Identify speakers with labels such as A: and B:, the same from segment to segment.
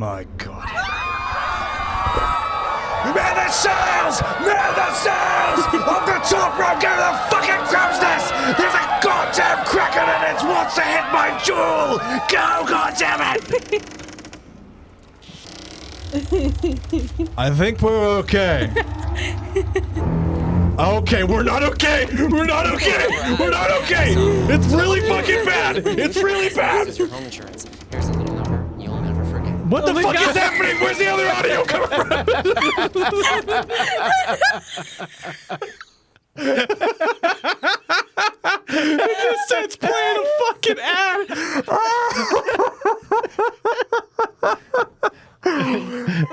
A: My God. Man the sails! Man the sails! Off the top rope, get to the fucking crow's nest! There's a goddamn Kraken and it wants to hit my jewel! Go, goddammit! I think we're okay. Okay, we're not okay! We're not okay! We're not okay! It's really fucking bad! It's really bad!
B: This is your home insurance. Here's the new number. You'll never forget.
A: What the fuck is happening? Where's the other audio coming from? It just starts playing a fucking ad.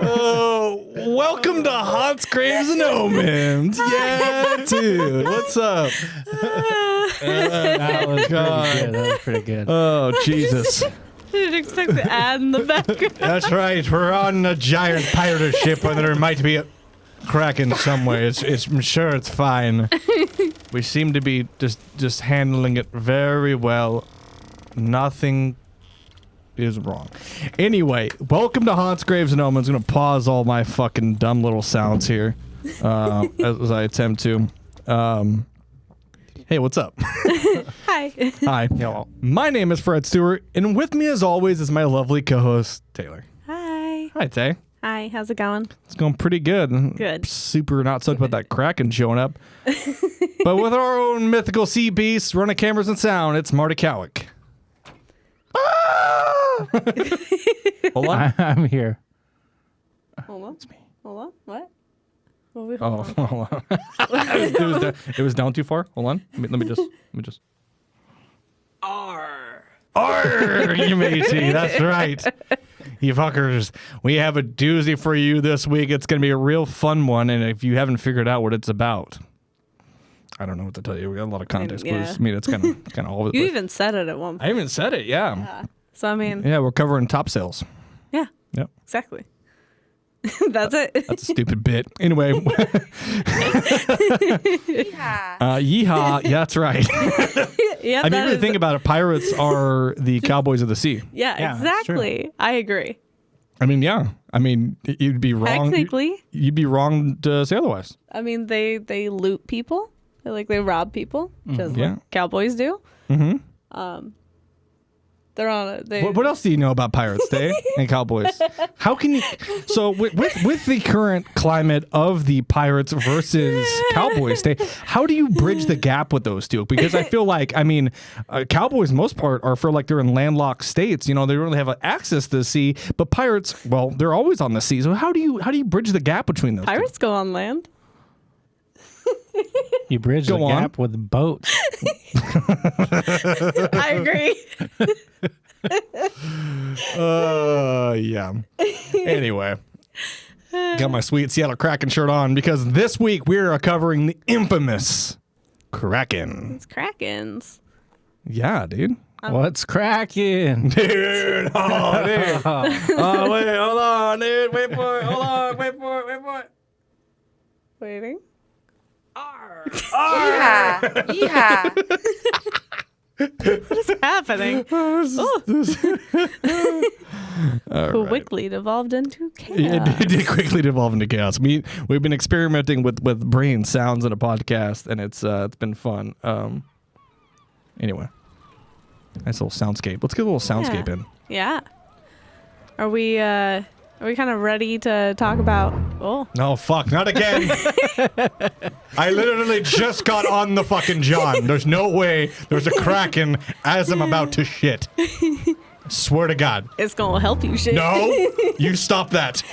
A: Oh, welcome to Haunts, Graves, and Omens. Yeah, dude. What's up?
C: That was pretty good. That was pretty good.
A: Oh, Jesus.
D: Didn't expect the ad in the background.
A: That's right. We're on a giant pirate ship where there might be a Kraken somewhere. I'm sure it's fine. We seem to be just handling it very well. Nothing is wrong. Anyway, welcome to Haunts, Graves, and Omens. I'm going to pause all my fucking dumb little sounds here as I attempt to. Hey, what's up?
D: Hi.
A: Hi. My name is Fred Stewart, and with me as always is my lovely co-host, Taylor.
D: Hi.
A: Hi, Tay.
D: Hi, how's it going?
A: It's going pretty good.
D: Good.
A: Super not stoked about that Kraken showing up. But with our own mythical sea beast running cameras and sound, it's Marty Cowick. Ah! Hold on.
C: I'm here.
D: Hold on.
A: It's me.
D: Hold on. What? What we
A: Oh,
D: hold on?
A: hold on. it was down too far. Hold on. Let me just.
D: Arr.
A: Arr, you matey. That's right. You fuckers. We have a doozy for you this week. It's going to be a real fun one, and if you haven't figured out what it's about, I don't know what to tell you. We got a lot of context clues. I mean, it's kind of all over the
D: You
A: place.
D: even said it at one point.
A: I even said it, yeah.
D: So, I mean,
A: Yeah, we're covering top sales.
D: yeah,
A: Yep.
D: exactly. That's it.
A: That's a stupid bit. Anyway. Yeehaw. Yeah, that's right.
D: Yeah,
A: I mean,
D: that
A: really
D: is-
A: think about it. Pirates are the cowboys of the sea.
D: Yeah,
C: Yeah, that's true.
D: exactly. I agree.
A: I mean, yeah. I mean, you'd be wrong.
D: Technically.
A: You'd be wrong to say otherwise.
D: I mean, they loot people. They rob people, just
A: Yeah.
D: like cowboys do.
A: Mm-hmm.
D: They're on a. They,
A: What else do you know about pirates, Day, and cowboys? How can you? So with the current climate of the pirates versus cowboys, Day, how do you bridge the gap with those two? Because I feel like, I mean, cowboys most part are feel like they're in landlocked states. You know, they don't really have access to the sea. But pirates, well, they're always on the sea. So how do you bridge the gap between those?
D: Pirates go on land.
C: You bridge
A: Go
C: the
A: on.
C: gap with boats.
D: I agree.
A: Yeah. Anyway, got my sweet Seattle Kraken shirt on because this week we're covering the infamous Kraken.
D: It's Krakens.
A: Yeah, dude.
C: What's cracking?
A: Dude, oh, dude. Oh, wait, hold on, dude. Wait for it. Hold on, wait for it.
D: Waiting.
E: Yeehaw! Yeehaw!
D: What is happening? Quickly devolved into chaos.
A: It did quickly devolve into chaos. We've been experimenting with brain sounds in a podcast, and it's been fun. Anyway, nice little soundscape. Let's get a little soundscape in.
D: Yeah. Are we kind of ready to talk about? Oh.
A: No, fuck, not again. I literally just got on the fucking John. There's no way there's a Kraken as I'm about to shit. Swear to God.
D: It's gonna help you shit.
A: No, you stop that.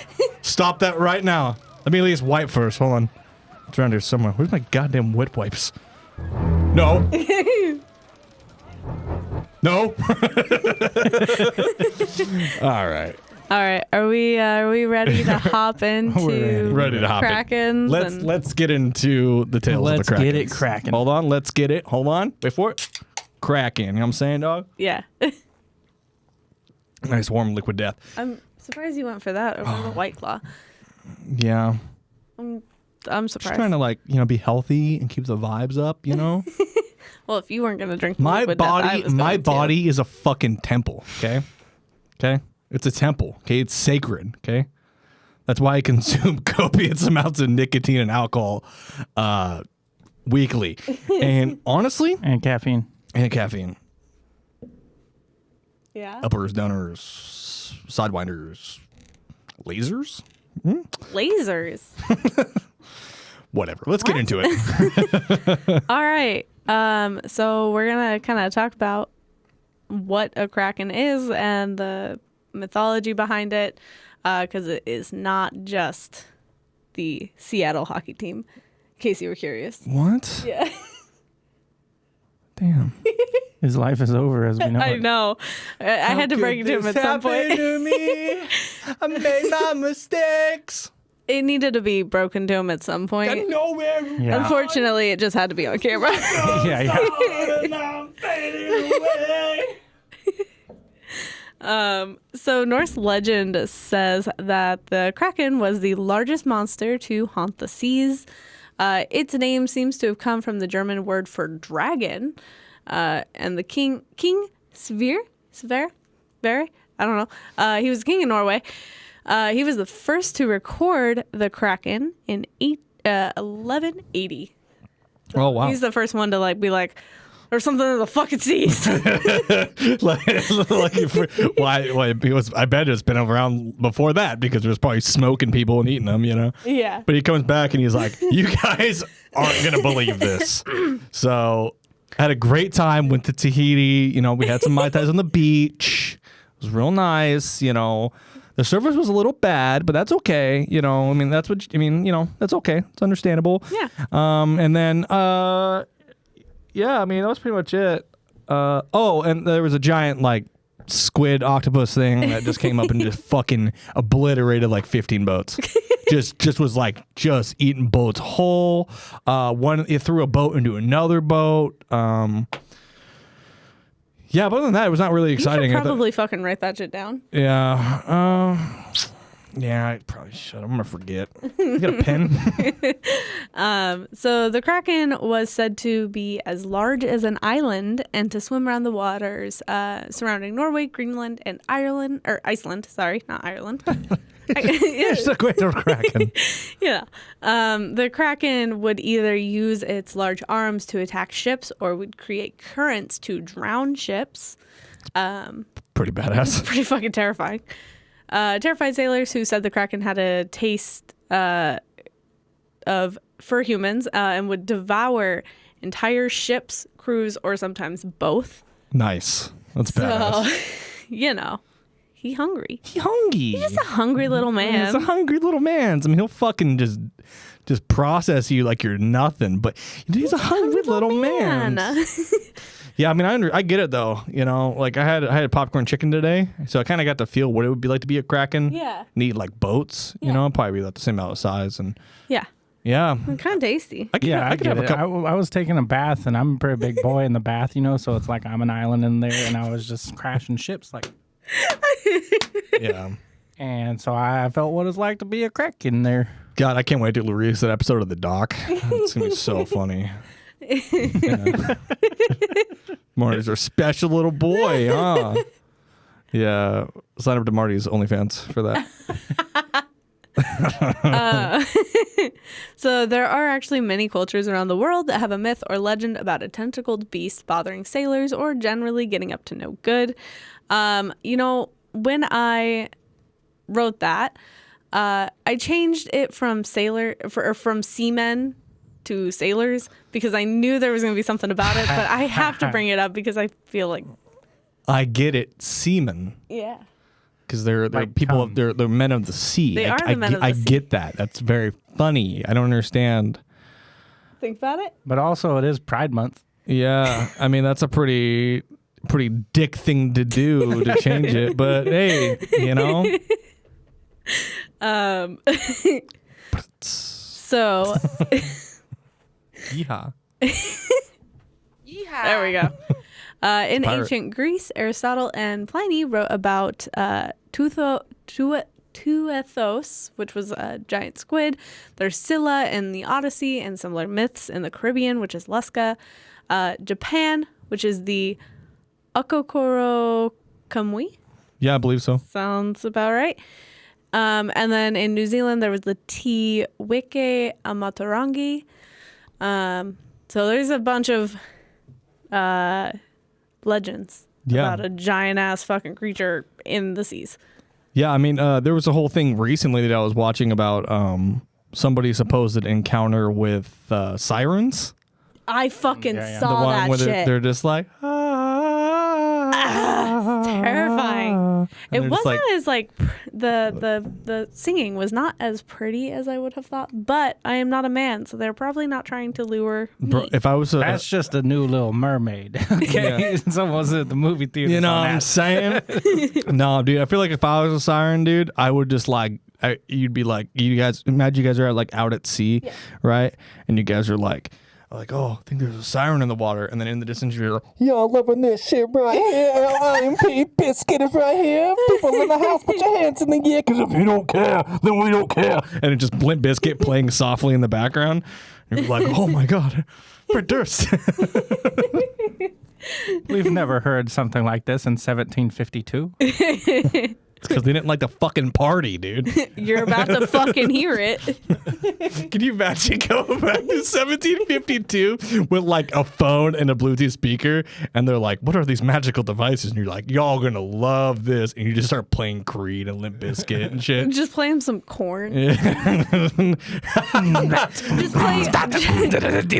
A: Stop that right now. Let me at least wipe first. Hold on. It's around here somewhere. Where's my goddamn wet wipes? No. No. All right.
D: All right. Are we ready to hop into
A: Ready to hop in.
D: Krakens?
A: Let's get into the tales of
C: Let's
A: the Kraken.
C: get it cracking.
A: Hold on, let's get it. Hold on. Wait for it. Kraken. You know what I'm saying, dog?
D: Yeah.
A: Nice warm liquid death.
D: I'm surprised you went for that over the White Claw.
A: Yeah.
D: I'm
A: Just
D: surprised.
A: trying to be healthy and keep the vibes up, you know?
D: Well, if you weren't gonna drink
A: My
D: liquid death, I
A: body
D: was going to.
A: is a fucking temple, okay? Okay? It's a temple. Okay, it's sacred. Okay, that's why I consume copious amounts of nicotine and alcohol weekly. And honestly,
C: And caffeine.
D: Yeah.
A: uppers, downers, sidewinders, lasers,
D: Lasers.
A: whatever. Let's get into it.
D: All right. So we're gonna kind of talk about what a Kraken is and the mythology behind it, because it is not just the Seattle hockey team. In case you were curious.
A: What?
D: Yeah.
A: Damn.
C: His life is over as we know
D: I
C: it.
D: know. I had to break it to him at some point.
A: To me? I made my mistakes.
D: It needed to be broken to him at some point.
A: Nowhere.
C: Yeah.
D: Unfortunately, it just had to be on camera.
C: Yeah.
D: So Norse legend says that the Kraken was the largest monster to haunt the seas. Its name seems to have come from the German word for dragon. And the King Sverre, I don't know. He was king in Norway. He was the first to record the Kraken in 1180.
A: Oh wow.
D: He's the first one to be like, there's something in the fucking seas.
A: Why? Because I bet it's been around before that because there was probably smoking people and eating them, you know.
D: Yeah.
A: But he comes back and he's like, "You guys aren't gonna believe this." So I had a great time. Went to Tahiti. You know, we had some mateys on the beach. It was real nice. You know, the service was a little bad, but that's okay. You know, I mean, that's okay. It's understandable.
D: Yeah.
A: And then yeah, I mean, that was pretty much it. And there was a giant, squid octopus thing that just came up and just fucking obliterated 15 boats. just was eating boats whole. It threw a boat into another boat. Yeah, but other than that, it was not really exciting.
D: You should probably fucking write that shit down.
A: Yeah. Yeah, I probably should. I'm going to forget. You got a pen?
D: So the Kraken was said to be as large as an island and to swim around the waters surrounding Norway, Greenland, and Ireland. Or Iceland, sorry, not Ireland.
A: It's the greater Kraken.
D: Yeah. The Kraken would either use its large arms to attack ships or would create currents to drown ships.
A: Pretty badass.
D: Pretty fucking terrifying. Terrified sailors who said the Kraken had a taste for humans and would devour entire ships, crews, or sometimes both.
A: Nice. That's badass.
D: So, he hungry.
A: He hungry.
D: He's just a hungry little man.
A: He's a hungry little man. I mean, he'll fucking just process you like you're nothing. But he's a hungry little man. Yeah, I mean, I get it though. You know, I had popcorn chicken today, so I kind of got to feel what it would be like to be a Kraken.
D: Yeah.
A: And eat boats. You know, probably be the same amount of size and.
D: Yeah.
A: Yeah.
D: Kind of tasty.
A: I
C: get
A: have a
C: it.
A: couple.
C: I was taking a bath, and I'm a pretty big boy in the bath, so it's like I'm an island in there, and I was just crashing ships,
A: Yeah.
C: And so I felt what it's like to be a Kraken there.
A: God, I can't wait to release that episode of The Doc. It's gonna be so funny. Yeah. Marty's our special little boy, huh? Yeah. Sign up to Marty's OnlyFans for that.
D: So there are actually many cultures around the world that have a myth or legend about a tentacled beast bothering sailors or generally getting up to no good. When I wrote that, I changed it from from seamen to sailors because I knew there was going to be something about it, but I have to bring it up because I feel like
A: I get it, seamen.
D: Yeah.
A: Because they're people, they're men of the sea.
D: They are the men of the sea.
A: I get that. That's very funny. I don't understand.
D: Think about it.
C: But also, it is Pride Month.
A: Yeah, I mean that's a pretty dick thing to do to change it. But hey,
D: So.
A: Yeehaw.
E: Yeehaw.
D: There we go. In ancient Greece, Aristotle and Pliny wrote about Tuathos, which was a giant squid. There's Scylla in the Odyssey and similar myths in the Caribbean, which is Lusca. Japan, which is the Okokoro Kamui.
A: Yeah, I believe so.
D: Sounds about right. And then in New Zealand, there was the Te Wike Amatarangi. So there's a bunch of legends about a giant ass fucking creature in the seas.
A: Yeah, I mean, there was a whole thing recently that I was watching about somebody's supposed encounter with sirens.
D: I fucking
A: The
D: saw
A: one
D: that
A: where
D: shit.
A: they're just like,
D: It's terrifying.
A: And
D: It
A: they're just
D: wasn't as like the singing was not as pretty as I would have thought, but I am not a man, so they're probably not trying to lure me.
A: Bro, if I was a,
C: That's just a new Little Mermaid. Okay, someone was at the movie theater.
A: you know what I'm saying? No, dude, I feel like if I was a siren, dude, I would just like, you'd be like, you guys, imagine you guys are like out at sea, right? And you guys are like, oh, I think there's a siren in the water. And then in the distance, you're like,
F: Y'all loving this shit right here. IMP Biscuit is right here. People in the house, put your hands in the air, because if you don't care, then we don't care.
A: and it just Limp Bizkit playing softly in the background. And you're like, oh my God, Fred Durst.
C: We've never heard something like this in 1752.
A: It's because they didn't like the fucking party, dude.
D: You're about to fucking hear it.
A: Can you imagine going back to 1752 with like a phone and a Bluetooth speaker, and they're like, what are these magical devices? And you're like, y'all gonna love this. And you just start playing Creed and Limp Bizkit and shit.
D: Just play him some corn.
A: Yeah.
D: Just play.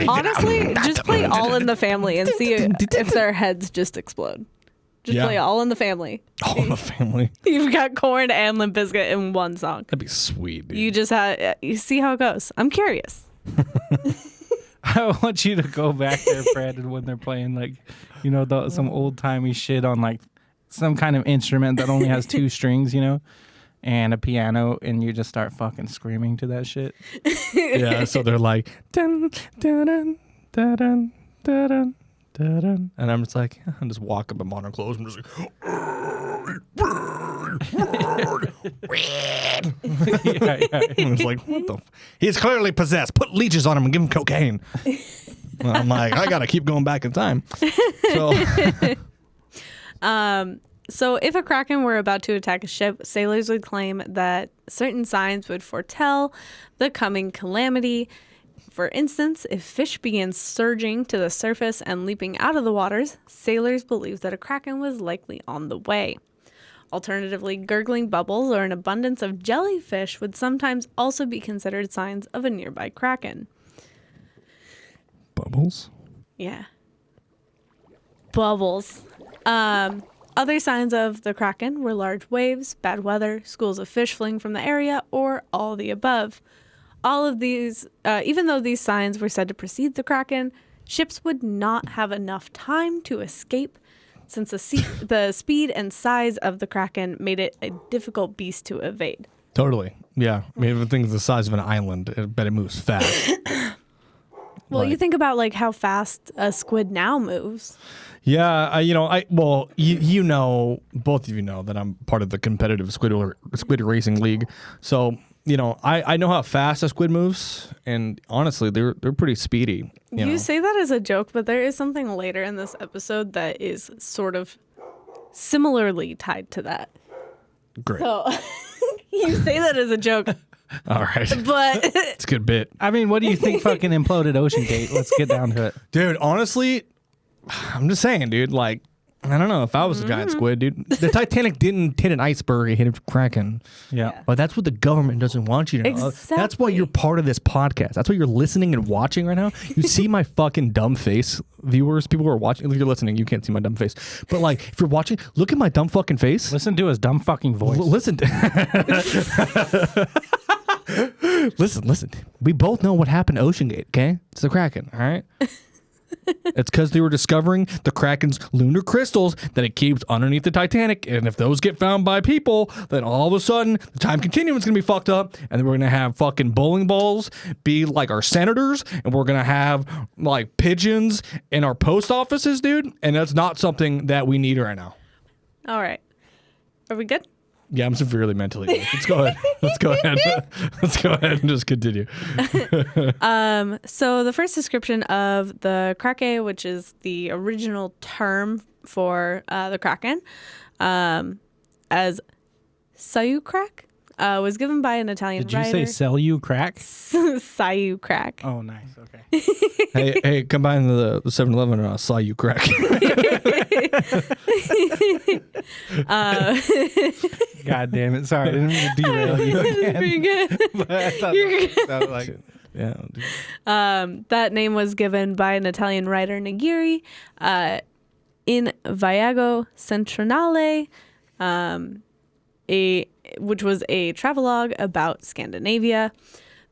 D: Honestly, just play All in the Family and see if their heads just explode. Just play All in the Family.
A: All in the Family.
D: You've got corn and Limp Bizkit in one song.
A: That'd be sweet, dude.
D: You just you see how it goes. I'm curious.
C: I want you to go back there, Brandon, when they're playing like, some old timey shit on like some kind of instrument that only has two strings, and a piano, and you just start fucking screaming to that shit.
A: Yeah, so they're like, dun, dun, dun, dun, dun, dun, dun. And I'm just like, I just walk up in modern clothes. I'm just like, I'm just like, what the? He's clearly possessed. Put leeches on him and give him cocaine. And I'm like, I gotta keep going back in time.
D: So if a Kraken were about to attack a ship, sailors would claim that certain signs would foretell the coming calamity. For instance, if fish began surging to the surface and leaping out of the waters, sailors believed that a Kraken was likely on the way. Alternatively, gurgling bubbles or an abundance of jellyfish would sometimes also be considered signs of a nearby Kraken.
A: Bubbles?
D: Yeah. Bubbles. Other signs of the Kraken were large waves, bad weather, schools of fish fleeing from the area, or all the above. All of these, even though these signs were said to precede the Kraken, ships would not have enough time to escape since the speed and size of the Kraken made it a difficult beast to evade.
A: Totally. Yeah. I mean, if the thing's the size of an island, I bet it moves fast.
D: Well, you think about like how fast a squid now moves.
A: Yeah, both of you know that I'm part of the competitive squid racing league. So, I know how fast a squid moves, and honestly, they're pretty speedy.
D: You say that as a joke, but there is something later in this episode that is sort of similarly tied to that.
A: Great.
D: So you say that as a joke.
A: All right.
D: But
A: it's a good bit.
C: I mean, what do you think fucking imploded Ocean Gate? Let's get down to it.
A: Dude, honestly, I'm just saying, dude, like, I don't know if I was a giant squid, dude. The Titanic didn't hit an iceberg, it hit a Kraken.
C: Yeah.
A: But that's what the government doesn't want you to know.
D: Exactly.
A: That's why you're part of this podcast. That's why you're listening and watching right now. You see my fucking dumb face, viewers, people who are watching. If you're listening, you can't see my dumb face. But like, if you're watching, look at my dumb fucking face.
C: Listen to his dumb fucking voice.
A: Listen. Listen. We both know what happened to Ocean Gate, okay? It's the Kraken, all right? It's because they were discovering the Kraken's lunar crystals that it keeps underneath the Titanic. And if those get found by people, then all of a sudden the time continuum is going to be fucked up. And then we're going to have fucking bowling balls be like our senators. And we're going to have like pigeons in our post offices, dude. And that's not something that we need right now.
D: all right. Are we good?
A: Yeah, I'm severely mentally ill. Let's go ahead. Let's go ahead and just continue.
D: So the first description of the Kraken, which is the original term for the Kraken, as Sell-You-Krak, was given by an Italian
C: Did you
D: writer.
C: say Sell-You-Krak?
D: Sell-You-Krak.
C: Oh, nice. Okay.
A: Hey, combine the 7-Eleven and I saw you crack.
C: God damn it. Sorry, I didn't mean to derail you again.
D: Pretty good.
C: But I thought
D: You're
C: that sounded like
A: Yeah. Dude.
D: That name was given by an Italian writer, Nigiri, in Viaggio Centrale, which was a travelogue about Scandinavia.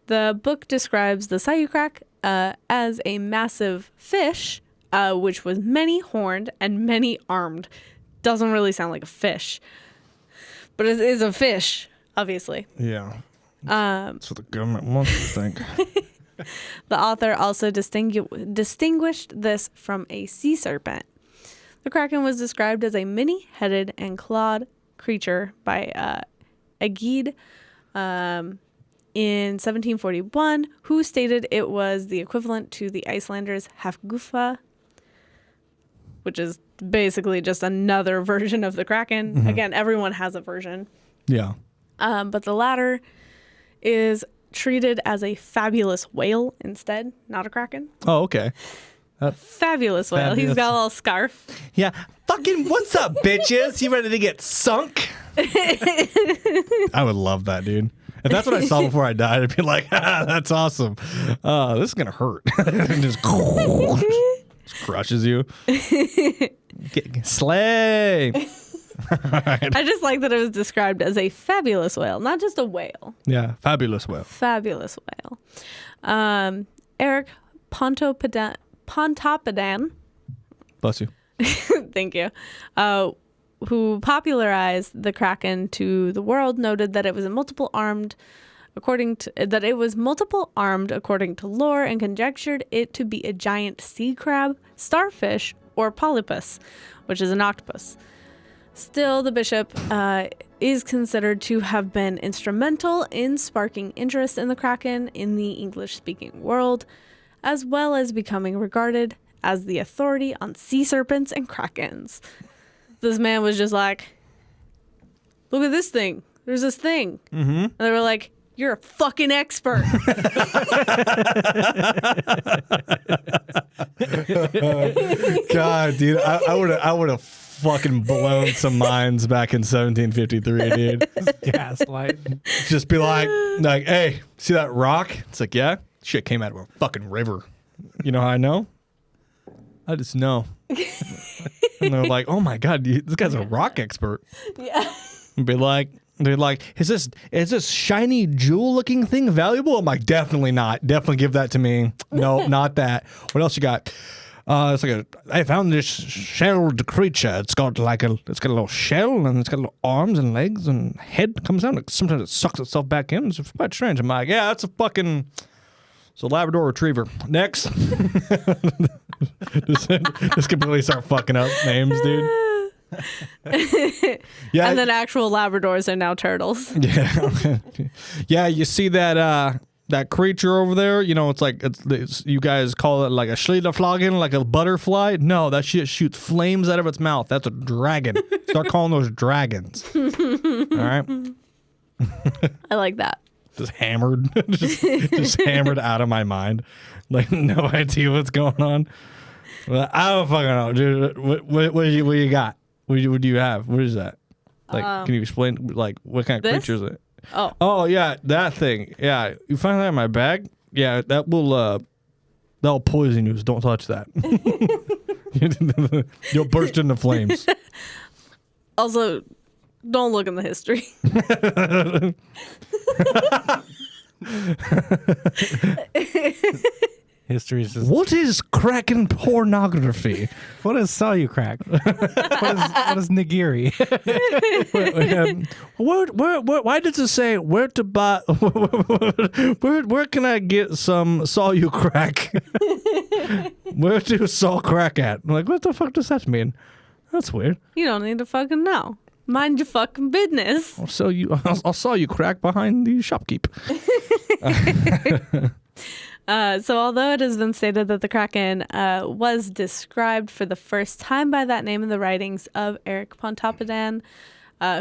D: The book describes the Sell-You-Krak as a massive fish, which was many-horned and many-armed. Doesn't really sound like a fish, but it is a fish, obviously.
A: Yeah. That's what the government wants to think.
D: The author also distinguished this from a sea serpent. The Kraken was described as a many-headed and clawed creature by Egede in 1741, who stated it was the equivalent to the Icelanders' Hafgufa, which is basically just another version of the Kraken.
A: Mm-hmm.
D: Again, everyone has a version.
A: Yeah.
D: But the latter is treated as a fabulous whale instead, not a Kraken.
A: Oh, okay.
D: Fabulous whale. He's
A: Fabulous.
D: got a little scarf.
A: Yeah. Fucking what's up, bitches? You ready to get sunk? I would love that, dude. If that's what I saw before I died, I'd be like, that's awesome. This is going to hurt. And just crushes you. Slay.
D: I just like that it was described as a fabulous whale, not just a whale.
A: Yeah. Fabulous whale.
D: Fabulous whale. Eric Pontoppidan,
A: Bless you.
D: thank you, who popularized the Kraken to the world, noted that it was multiple armed according to lore, and conjectured it to be a giant sea crab, starfish, or polypus, which is an octopus. Still, the bishop is considered to have been instrumental in sparking interest in the Kraken in the English-speaking world, as well as becoming regarded as the authority on sea serpents and krakens. This man was just like, look at this thing. There's this thing. Mm-hmm. And they were like, you're a fucking expert.
A: God, dude, I would have fucking blown some minds back in 1753, dude.
C: gaslight.
A: Just be like, hey, see that rock? It's like, yeah, shit came out of a fucking river. You know how I know? I just know. And they're like, oh my God, this guy's a rock expert.
D: Yeah.
A: And be like, they're like, is this shiny jewel looking thing valuable? I'm like, definitely not. Definitely give that to me. No, not that. What else you got? It's like I found this shelled creature. It's got a little shell, and it's got little arms and legs and head comes out. Sometimes it sucks itself back in. It's quite strange. I'm like, yeah, it's a Labrador Retriever. Next. just completely start fucking up names, dude. Yeah.
D: And then actual Labradors are now turtles.
A: Yeah. Yeah, you see that creature over there? You know, it's you guys call it like a Schlitterflogen, like a butterfly. No, that shit shoots flames out of its mouth. That's a dragon. Start calling those dragons. All right?
D: I like that.
A: Just hammered. just hammered out of my mind. Like, no idea what's going on. Well, I don't fucking know, dude. What you got? What do you have? What is that? Like, can you explain, like, what kind of creature is it? Oh, yeah, that thing. Yeah, you find that in my bag? Yeah, that'll poison you, so don't touch that. You'll burst into flames.
D: Also, don't look in the history.
C: History is just.
A: What is Kraken pornography?
C: What is Sell-You-Krak? what is Nigiri?
A: Why does it say where to buy? Where can I get some Sell-You-Krak? Where to sell crack at? I'm like, what the fuck does that mean? That's weird.
D: You don't need to fucking know. Mind your fucking business.
A: I'll sell you crack behind the shopkeep.
D: So although it has been stated that the Kraken was described for the first time by that name in the writings of Eric Pontoppidan,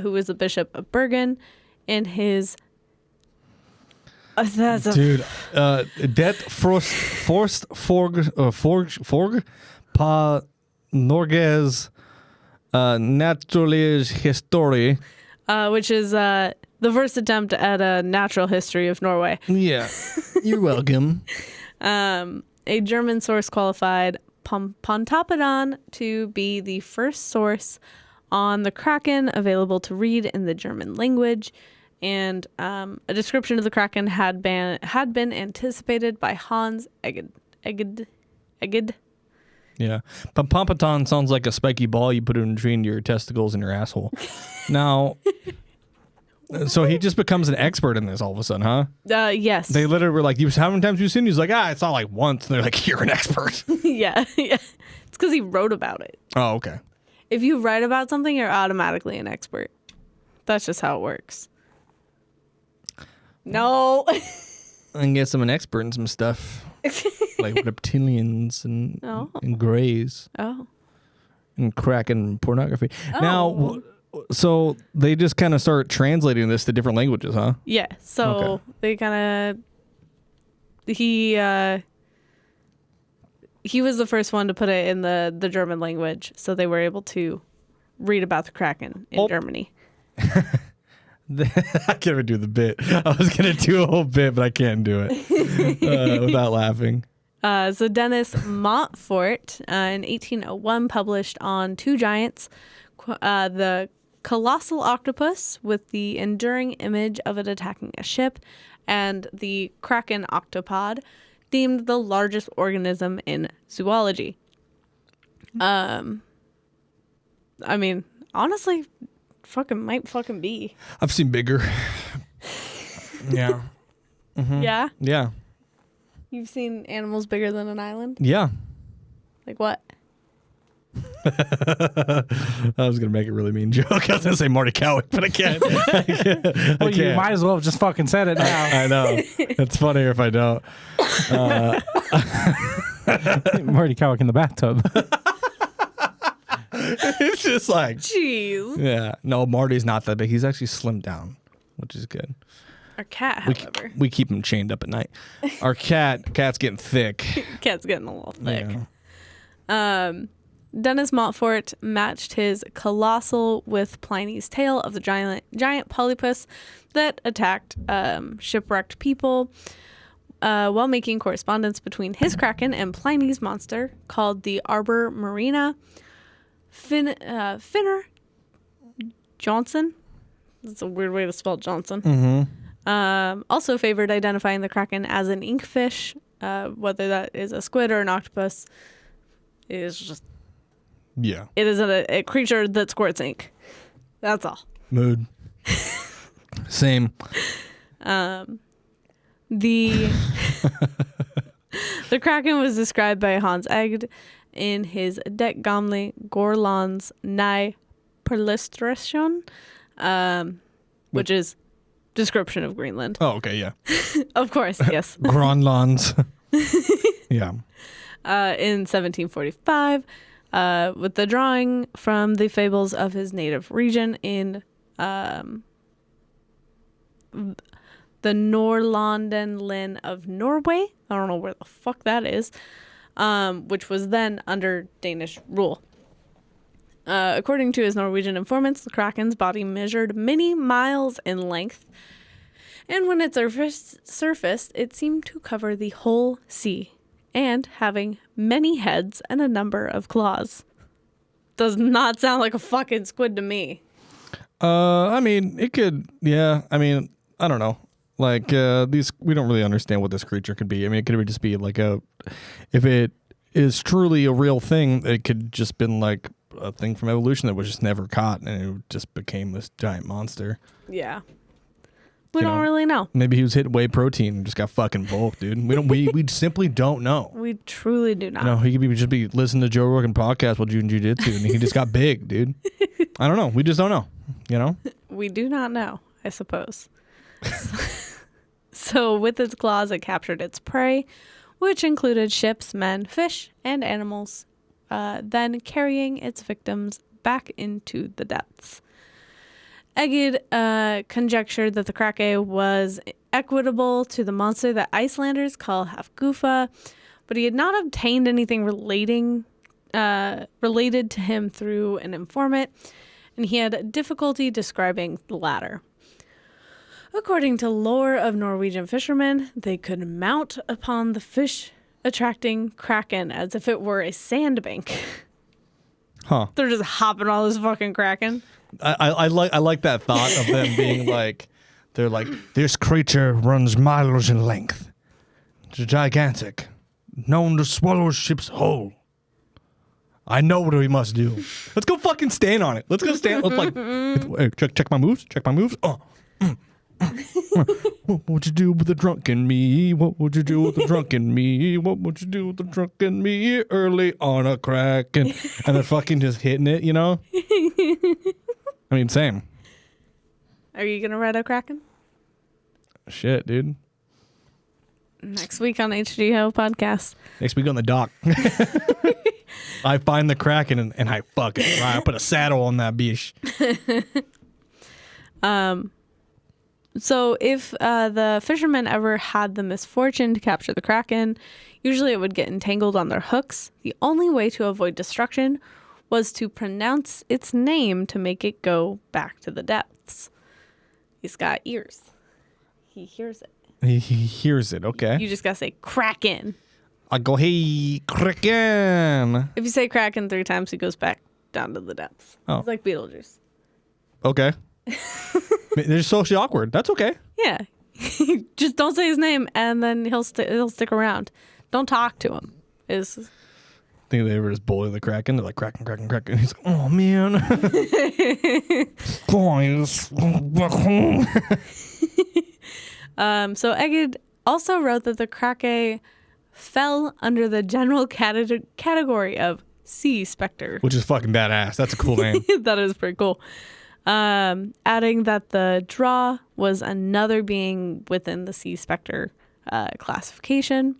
D: who was the Bishop of Bergen, in his
A: Dude, det forst forg pa Norges naturlig history.
D: which is the first attempt at a natural history of Norway.
A: Yeah, you're welcome.
D: A German source qualified Pontoppidan to be the first source on the Kraken available to read in the German language, and a description of the Kraken had been anticipated by Hans Egede.
A: Yeah, but Pompaton sounds like a spiky ball you put in between your testicles and your asshole. Now, so he just becomes an expert in this all of a sudden, huh?
D: Yes.
A: They literally were like, how many times have you seen? He's like, it's not like once. And they're like, you're an expert.
D: yeah. It's because he wrote about it.
A: Oh, okay.
D: If you write about something, you're automatically an expert. That's just how it works. No.
A: I guess I'm an expert in some stuff. Like reptilians and greys.
D: Oh.
A: And Kraken pornography.
D: Oh.
A: Now, so they just kind of start translating this to different languages, huh?
D: Yeah. So they kind of he was the first one to put it in the German language, so they were able to read about the Kraken in Germany.
A: I can't even do the bit. I was going to do a whole bit, but I can't do it without laughing.
D: So Dennis Montfort in 1801 published on two giants, the colossal octopus with the enduring image of it attacking a ship, and the Kraken octopod, deemed the largest organism in zoology. I mean, honestly, might be.
A: I've seen bigger. Yeah. Mm-hmm.
D: Yeah?
A: Yeah.
D: You've seen animals bigger than an island?
A: Yeah.
D: Like what?
A: I was going to make a really mean joke. I was going to say Marty Cowick, but I can't.
C: Well, you might as well have just fucking said it now.
A: I know. It's funnier if I don't.
C: Marty Cowick in the bathtub.
A: It's just like,
D: Jeez.
A: yeah. No, Marty's not that big. He's actually slimmed down, which is good.
D: Our cat, however.
A: We keep him chained up at night. Our cat's getting thick.
D: Cat's getting a little thick.
A: Yeah.
D: Dennis Montfort matched his colossal with Pliny's tale of the giant polypus that attacked shipwrecked people while making correspondence between his Kraken and Pliny's monster called the Arbor Marina. Finner Johnson. That's a weird way to spell Johnson.
A: Mm-hmm.
D: Also favored identifying the Kraken as an inkfish, whether that is a squid or an octopus. It is just...
A: Yeah.
D: It is a creature that squirts ink. That's all.
A: Mood. Same.
D: The Kraken was described by Hans Egede in his Det gamle Gorlands Ny Perlustration, which is description of Greenland.
A: Oh, okay, yeah.
D: Of course, yes.
A: Gronlands. Yeah.
D: In 1745, with the drawing from the fables of his native region in the Nordlandlen of Norway. I don't know where the fuck that is. Which was then under Danish rule. According to his Norwegian informants, the Kraken's body measured many miles in length, and when it surfaced, it seemed to cover the whole sea, and having many heads and a number of claws. Does not sound like a fucking squid to me.
A: I mean, it could, yeah. I mean, I don't know. Like, we don't really understand what this creature could be. I mean, it could just be like if it is truly a real thing, it could just been like a thing from evolution that was just never caught and it just became this giant monster.
D: Yeah. We don't really know.
A: Maybe he was hitting whey protein and just got fucking bulk, dude. We simply don't know.
D: We truly do not.
A: You know, he could just be listening to Joe Rogan podcast while doing jiu-jitsu and he just got big, dude. I don't know. We just don't know, you know?
D: We do not know, I suppose. So with its claws, it captured its prey, which included ships, men, fish, and animals, then carrying its victims back into the depths. Egid conjectured that the Kraken was equitable to the monster that Icelanders call Hafgufa, but he had not obtained anything related to him through an informant, and he had difficulty describing the latter. According to lore of Norwegian fishermen, they could mount upon the fish-attracting Kraken as if it were a sandbank.
A: Huh.
D: They're just hopping on this fucking Kraken.
A: I like that thought of them being like, they're like, this creature runs miles in length. It's gigantic, known to swallow a ship's whole. I know what we must do. Let's go fucking stand on it. Let's go stand. Let's like, hey, check my moves. Check my moves. What would you do with the drunken me? What would you do with the drunken me? What would you do with the drunken me? Early on a Kraken. And they're fucking just hitting it, you know? I mean, same.
D: Are you going to ride a Kraken?
A: Shit, dude.
D: Next week on HGOPodcast.
A: Next week on the dock. I find the Kraken and I fuck it. Right? I put a saddle on that bitch.
D: So if the fishermen ever had the misfortune to capture the Kraken, usually it would get entangled on their hooks. The only way to avoid destruction was to pronounce its name to make it go back to the depths. He's got ears. He hears it.
A: He hears it, okay.
D: You just gotta say Kraken.
A: I go, hey, Kraken.
D: If you say Kraken 3 times, he goes back down to the depths.
A: Oh.
D: It's like Beetlejuice.
A: Okay. They're socially awkward. That's okay.
D: Yeah. Just don't say his name, and then he'll stick around. Don't talk to him.
A: I think they were just bullying the Kraken. They're like, Kraken, Kraken, Kraken. He's like, oh, man. Boys, back home.
D: So Egid also wrote that the Kraken fell under the general category of sea specter.
A: Which is fucking badass. That's a cool name.
D: That is pretty cool. Adding that the draw was another being within the sea specter classification.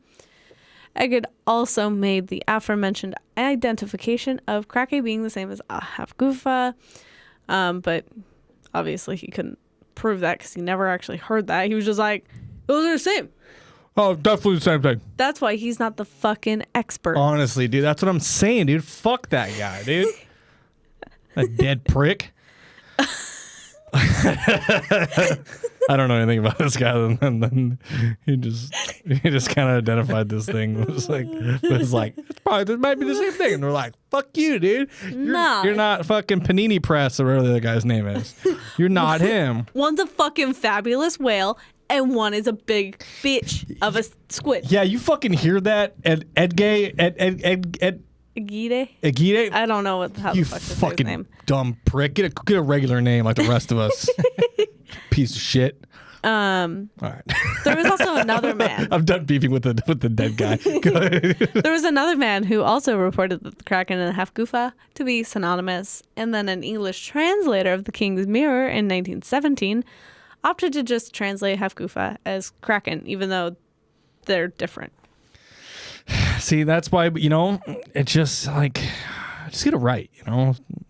D: Egid also made the aforementioned identification of Kraken being the same as Hafgufa, but obviously he couldn't prove that because he never actually heard that. He was just like, those are the same.
A: Oh, definitely the same thing.
D: That's why he's not the fucking expert.
A: Honestly, dude, that's what I'm saying, dude. Fuck that guy, dude. A dead prick. I don't know anything about this guy other than he just kind of identified this thing. It was like it's probably this might be the same thing. And we're like, fuck you, dude. You're not fucking Panini Press or whatever the other guy's name is. You're not him.
D: One's a fucking fabulous whale, and one is a big bitch of a squid.
A: Yeah, you fucking hear that? Egide?
D: Egide? I don't know how
A: You
D: the fuck to say his
A: fucking
D: name.
A: dumb prick. Get a regular name like the rest of us. Piece of shit. All right.
D: There was also another man.
A: I'm done beefing with the dead guy. Go ahead.
D: There was another man who also reported that the Kraken and Hafgufa to be synonymous, and then an English translator of the King's Mirror in 1917 opted to just translate Hafgufa as Kraken, even though they're different.
A: See, that's why, it's just like, just get it right,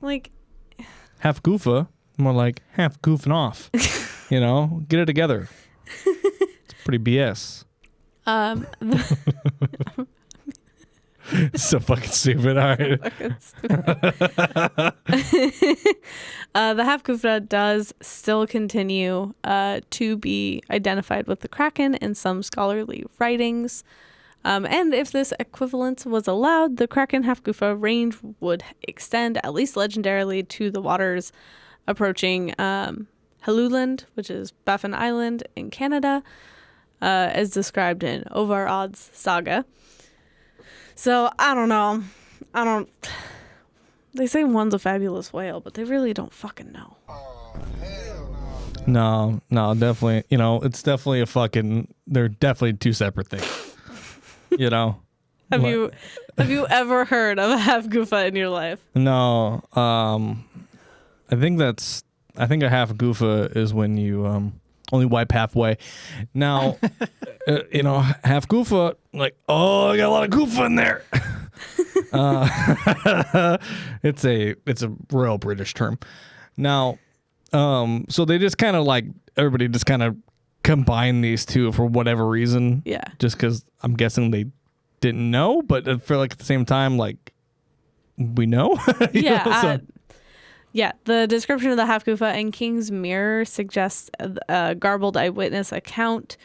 D: Like,
A: half goofa, more like half goofing off, get it together. It's pretty BS. So fucking stupid. All right.
D: The Hafgufa does still continue to be identified with the Kraken in some scholarly writings. And if this equivalence was allowed, the Kraken Hafgufa range would extend, at least legendarily, to the waters approaching Helluland, which is Baffin Island in Canada, as described in Ovar Odd's saga. So, I don't know. They say one's a fabulous whale, but they really don't fucking know.
A: No, definitely. It's definitely they're definitely two separate things.
D: Have you ever heard of a Hafgufa in your life?
A: No. I think a half goofa is when you only wipe halfway. Now, half goofa, like, oh, I got a lot of goofa in there. It's a royal British term. Now, So they just kind of like everybody just kind of combined these two for whatever reason.
D: Yeah.
A: Just because I'm guessing they didn't know, but for like at the same time, like we know. You
D: Yeah.
A: know, so-
D: Yeah, the description of the half-goofa in King's Mirror suggests a garbled eyewitness account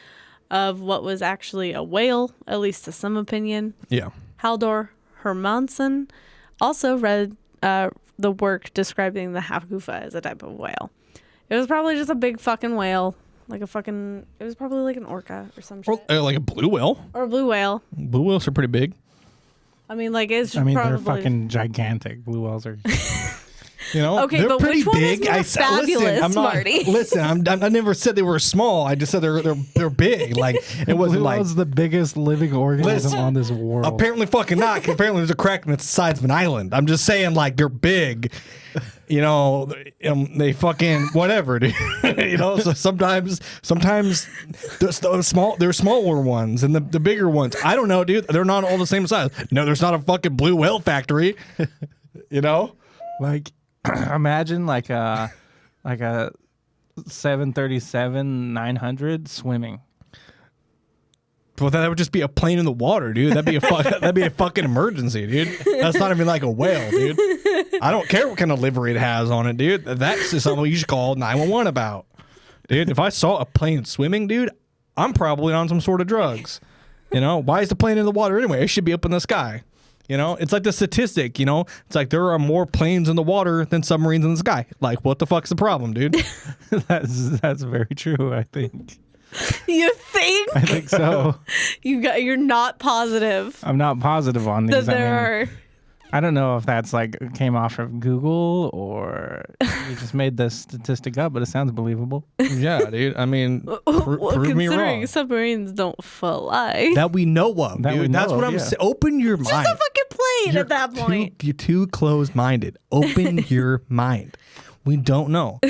D: of what was actually a whale, at least to some opinion.
A: yeah.
D: Haldor Hermansen also read the work describing the half-goofa as a type of whale. It was probably just a big fucking whale, it was probably like an orca or some shit.
A: Or like a blue whale.
D: Or a blue whale.
A: Blue whales are pretty big.
D: I mean, like, it's
C: I mean,
D: probably...
C: they're fucking gigantic. Blue whales are.
A: You know,
D: Okay,
A: they're
D: but
A: pretty
D: which one is
A: big.
D: more fabulous, Marty?
A: Listen, I never said they were small. I just said they're big. Like it wasn't
C: Blue
A: like
C: whale's the biggest living organism
A: Listen,
C: on this world.
A: apparently fucking not. 'Cause apparently there's a Kraken that's the size of an island. I'm just saying like they're big. You know, they fucking whatever, dude. You know, so sometimes there's smaller ones and the bigger ones. I don't know, dude. They're not all the same size. No, there's not a fucking blue whale factory. You know,
C: Like, imagine like a 737-900 swimming.
A: well, that would just be a plane in the water, dude. That'd be a fucking emergency, dude. That's not even like a whale, dude. I don't care what kind of livery it has on it, dude. That's just something you should call 911 about, dude. If I saw a plane swimming, dude, I'm probably on some sort of drugs. You know, why is the plane in the water anyway? It should be up in the sky. You know, it's like the statistic, you know, it's like there are more planes in the water than submarines in the sky. Like, what the fuck's the problem, dude?
C: That's very true. I think.
D: You think?
C: I think so.
D: You're not positive
C: I'm not positive on
D: that
C: these.
D: there are...
C: I don't know if that's like came off of Google or you just made the statistic up, but it sounds believable.
A: Yeah, dude. I mean,
D: Well,
A: prove me
D: considering
A: wrong.
D: submarines don't fly.
A: That we know of,
C: That we
A: dude. That's
C: know
A: what
C: of,
A: I'm
C: yeah.
A: saying. Open your
D: It's
A: mind.
D: just a fucking plane at that point.
A: You're too closed-minded. Open your mind. We don't know.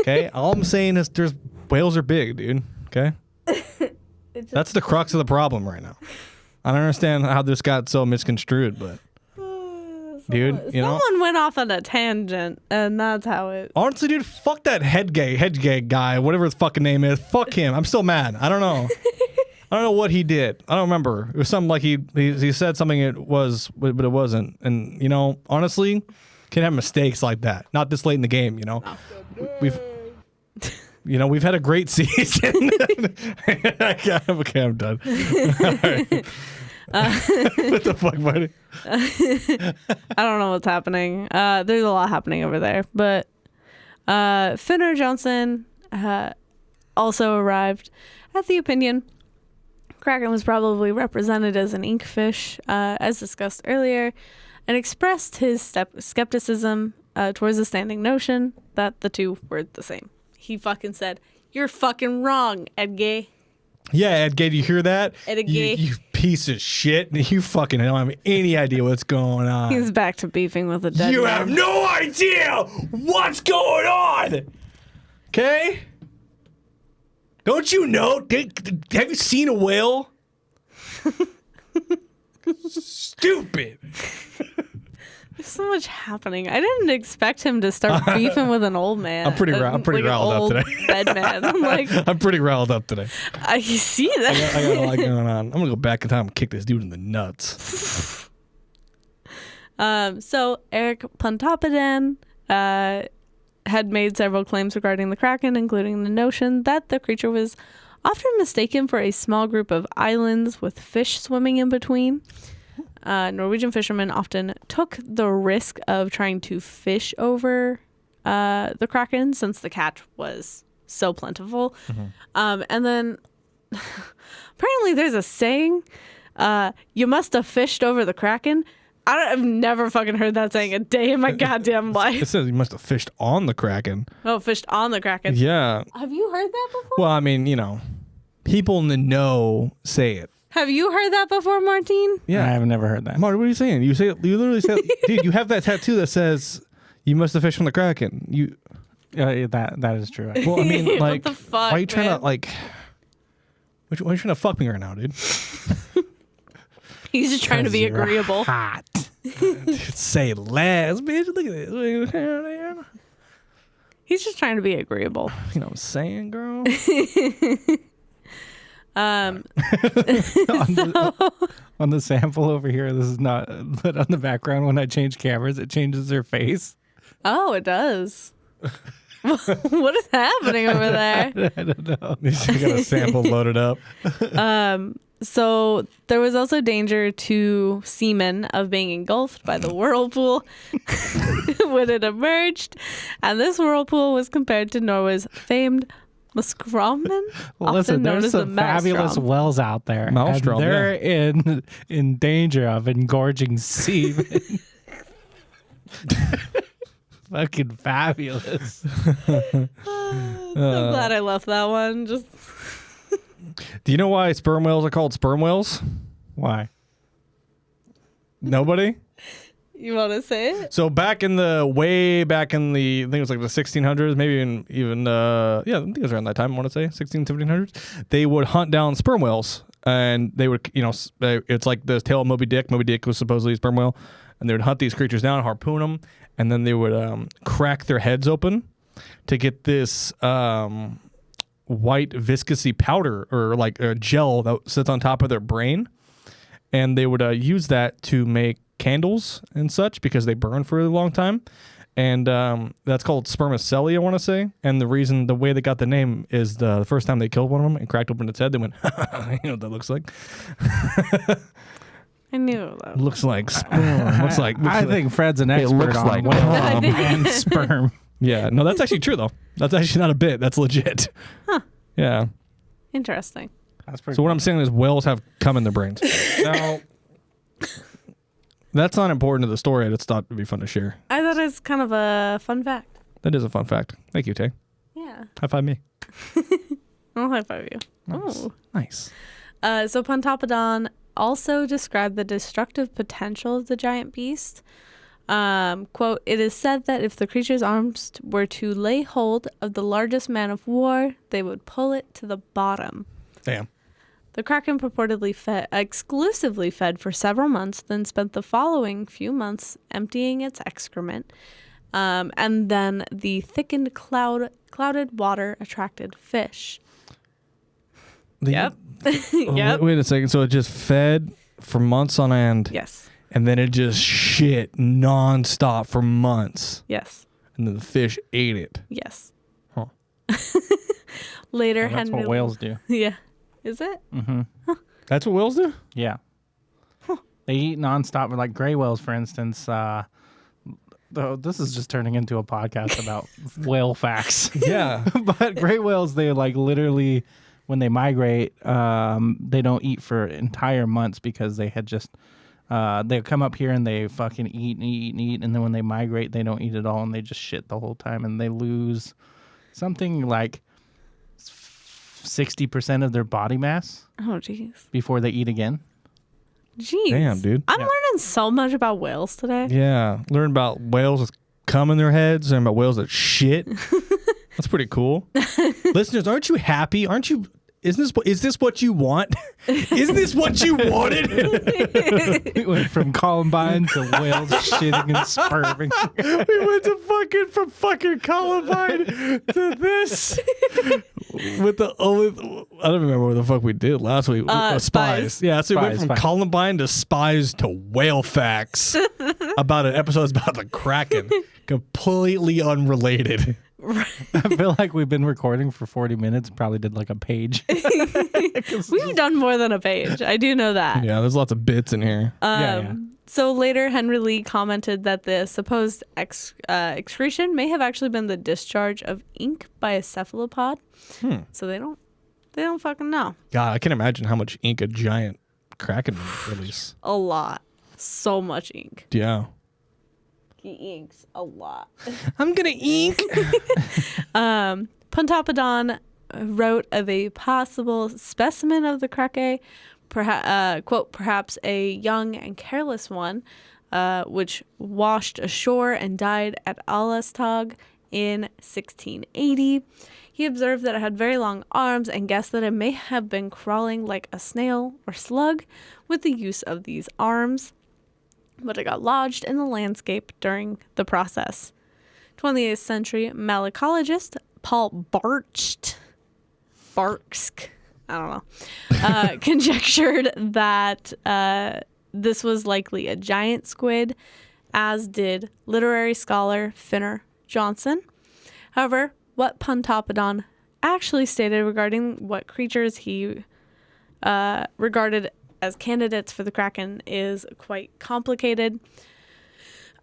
A: Okay? All I'm saying is whales are big, dude. Okay? That's the crux of the problem right now. I don't understand how this got so misconstrued, but dude, you know.
D: Someone went off on a tangent, and that's how it...
A: Honestly, dude, fuck that head gay guy, whatever his fucking name is. Fuck him. I'm still mad. I don't know. I don't know what he did. I don't remember. It was something like he said something it was, but it wasn't. And, you know, honestly, can't have mistakes like that. Not this late in the game, you know. We've had a great season. Okay, I'm done. All right. What the fuck, buddy?
D: I don't know what's happening. There's a lot happening over there. But Finner Johnson also arrived at the opinion Kraken was probably represented as an inkfish, as discussed earlier, and expressed his skepticism towards the standing notion that the two were the same. He fucking said, "You're fucking wrong, Edgay."
A: Yeah, Ed Gay, do you hear that?
D: Ed Gay.
A: You piece of shit. You fucking don't have any idea what's going on.
D: He's back to beefing with the dead
A: You
D: man.
A: have no idea what's going on. Okay? Don't you know? Have you seen a whale? Stupid.
D: There's so much happening. I didn't expect him to start beefing with an old man.
A: I'm pretty
D: like
A: riled
D: an
A: up
D: old
A: today.
D: Dead man. I'm like,
A: I'm pretty riled up today.
D: I see that.
A: I got a lot going on. I'm gonna go back in time and kick this dude in the nuts.
D: So Eric Pontoppidan had made several claims regarding the Kraken, including the notion that the creature was often mistaken for a small group of islands with fish swimming in between. Norwegian fishermen often took the risk of trying to fish over the Kraken since the catch was so plentiful. And then apparently there's a saying, you must have fished over the Kraken. I've never fucking heard that saying a day in my goddamn
A: It
D: life.
A: says you must have fished on the Kraken.
D: Oh, fished on the Kraken.
A: Yeah.
D: Have you heard that before?
A: Well, I mean, you know, people in the know say it.
D: Have you heard that before, Martine?
C: I have never heard that.
A: Marty, what are you saying? You literally said, dude, you have that tattoo that says you must have fished on the Kraken.
C: That is true.
A: Well, I mean,
D: What
A: like,
D: the fuck,
A: why are you trying
D: man?
A: to why are you trying to fuck me right now, dude?
D: He's just trying to be
C: You're
D: agreeable.
C: Hot.
A: Dude, say less, bitch. Look at this.
D: He's just trying to be agreeable.
A: You know what I'm saying, girl?
C: On the sample over here, this is not, but on the background, when I change cameras, it changes her face.
D: Oh, it does. What is happening over there?
C: I don't know.
A: He's got a sample loaded up.
D: So there was also danger to seamen of being engulfed by the whirlpool when it emerged. And this whirlpool was compared to Norway's famed Maskrommen,
C: Well,
D: often
C: listen,
D: known
C: there's
D: as the
C: some fabulous
D: Maelstrom.
C: wells out there.
A: Maelstrom,
C: and they're in danger of engorging seamen. Fucking fabulous.
D: So glad I left that one. Just
A: Do you know why sperm whales are called sperm whales?
C: Why?
A: Nobody?
D: you want to say it?
A: So way back in the, I think it was like the 1600s, maybe even yeah, I think it was around that time, I want to say, 1700s, they would hunt down sperm whales. And they would, it's like the tale of Moby Dick. Moby Dick was supposedly a sperm whale. And they would hunt these creatures down, harpoon them, and then they would crack their heads open to get this white viscousy powder or like a gel that sits on top of their brain. And they would use that to make candles and such because they burn for a long time. And that's called spermaceti, I want to say. And the way they got the name is the first time they killed one of them and cracked open its head, they went, you know what that looks like?
D: I knew that.
A: Looks like sperm.
C: I think Fred's an expert
F: looks
C: on
F: like
C: whale
F: cum.
C: and sperm.
A: Yeah, no, that's actually true, though. That's actually not a bit. That's legit.
D: Huh.
A: Yeah.
D: Interesting.
C: That's pretty
A: So what I'm saying is whales have cum in their brains.
C: So,
A: That's not important to the story. I just thought it'd be fun to share.
D: I thought it was kind of a fun fact.
A: That is a fun fact. Thank you, Tay.
D: Yeah.
A: High five me.
D: I'll high five you.
A: Nice.
D: Oh.
A: Nice.
D: So Pontoppidan also described the destructive potential of the giant beast. Quote, "It is said that if the creature's arms were to lay hold of the largest man of war, they would pull it to the bottom."
A: Damn.
D: The Kraken purportedly exclusively fed for several months, then spent the following few months emptying its excrement. And then the thickened clouded water attracted fish. Yep. Yep.
A: Wait a second. So it just fed for months on end.
D: Yes.
A: And then it just shit nonstop for months.
D: Yes.
A: And then the fish ate it.
D: Yes.
A: Huh.
D: Later,
C: that's what whales do.
D: Yeah. Is it?
C: Mm-hmm.
A: That's what whales do?
C: Yeah. They eat nonstop. Like gray whales, for instance. Though this is just turning into a podcast about whale facts.
A: Yeah.
C: But gray whales, they like literally, when they migrate, they don't eat for entire months because they had just, they come up here and they fucking eat and eat and eat. And then when they migrate, they don't eat at all and they just shit the whole time. And they lose something like 60% of their body mass
D: Oh, jeez.
C: before they eat again.
D: Jeez.
A: Damn, dude.
D: I'm learning so much about whales today.
A: Yeah. Learn about whales with cum in their heads and about whales that shit. That's pretty cool. Listeners, aren't you happy? Is this what you want? Isn't this what you wanted?
C: We went from Columbine to whales shitting and sperming.
A: We went to from fucking Columbine to this. With the I don't remember what the fuck we did last week. Spies. Yeah, so we went from
C: Spies.
A: Columbine to spies to whale facts about an episode about the Kraken. Completely unrelated.
C: I feel like we've been recording for 40 minutes. Probably did like a page.
D: We've done more than a page. I do know that.
A: Yeah, there's lots of bits in here.
C: Yeah.
D: So later, Henry Lee commented that the supposed excretion may have actually been the discharge of ink by a cephalopod. So they don't fucking know.
A: God, I can imagine how much ink a giant Kraken would release.
D: A lot. So much ink.
A: Yeah.
D: He inks a lot.
A: I'm gonna ink.
D: Pontoppidan wrote of a possible specimen of the Kraken, quote, perhaps a young and careless one, which washed ashore and died at Alastag in 1680. He observed that it had very long arms and guessed that it may have been crawling like a snail or slug with the use of these arms, but it got lodged in the landscape during the process. 20th century malacologist Paul Barksk, I don't know, conjectured that this was likely a giant squid, as did literary scholar Finner Johnson. However, what Pontoppidan actually stated regarding what creatures he regarded as candidates for the Kraken is quite complicated.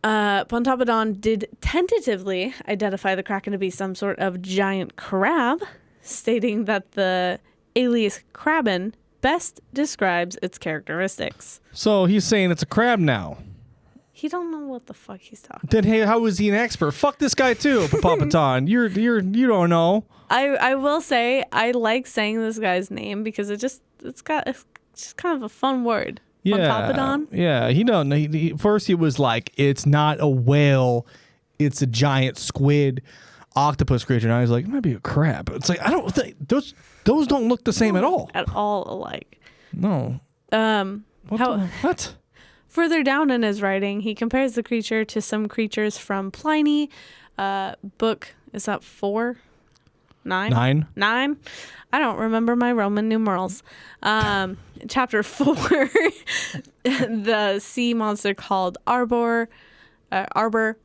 D: Pontoppidan did tentatively identify the Kraken to be some sort of giant crab, stating that the alias Kraken best describes its characteristics.
A: So he's saying it's a crab now.
D: He don't know what the fuck he's talking.
A: Then hey, how is he an expert? Fuck this guy too, Pontoppidan. You don't know.
D: I will say I like saying this guy's name because it's just kind of a fun word.
A: Yeah,
D: Pontoppidan.
A: yeah. He don't know. First he was like, it's not a whale, it's a giant squid, octopus creature. Now he's like, it might be a crab. It's like I don't think those don't look the same at all.
D: At all alike.
A: No. What?
D: Further down in his writing, he compares the creature to some creatures from Pliny, book, is that 4? 9? 9? I don't remember my Roman numerals. Chapter 4, the sea monster called Arbor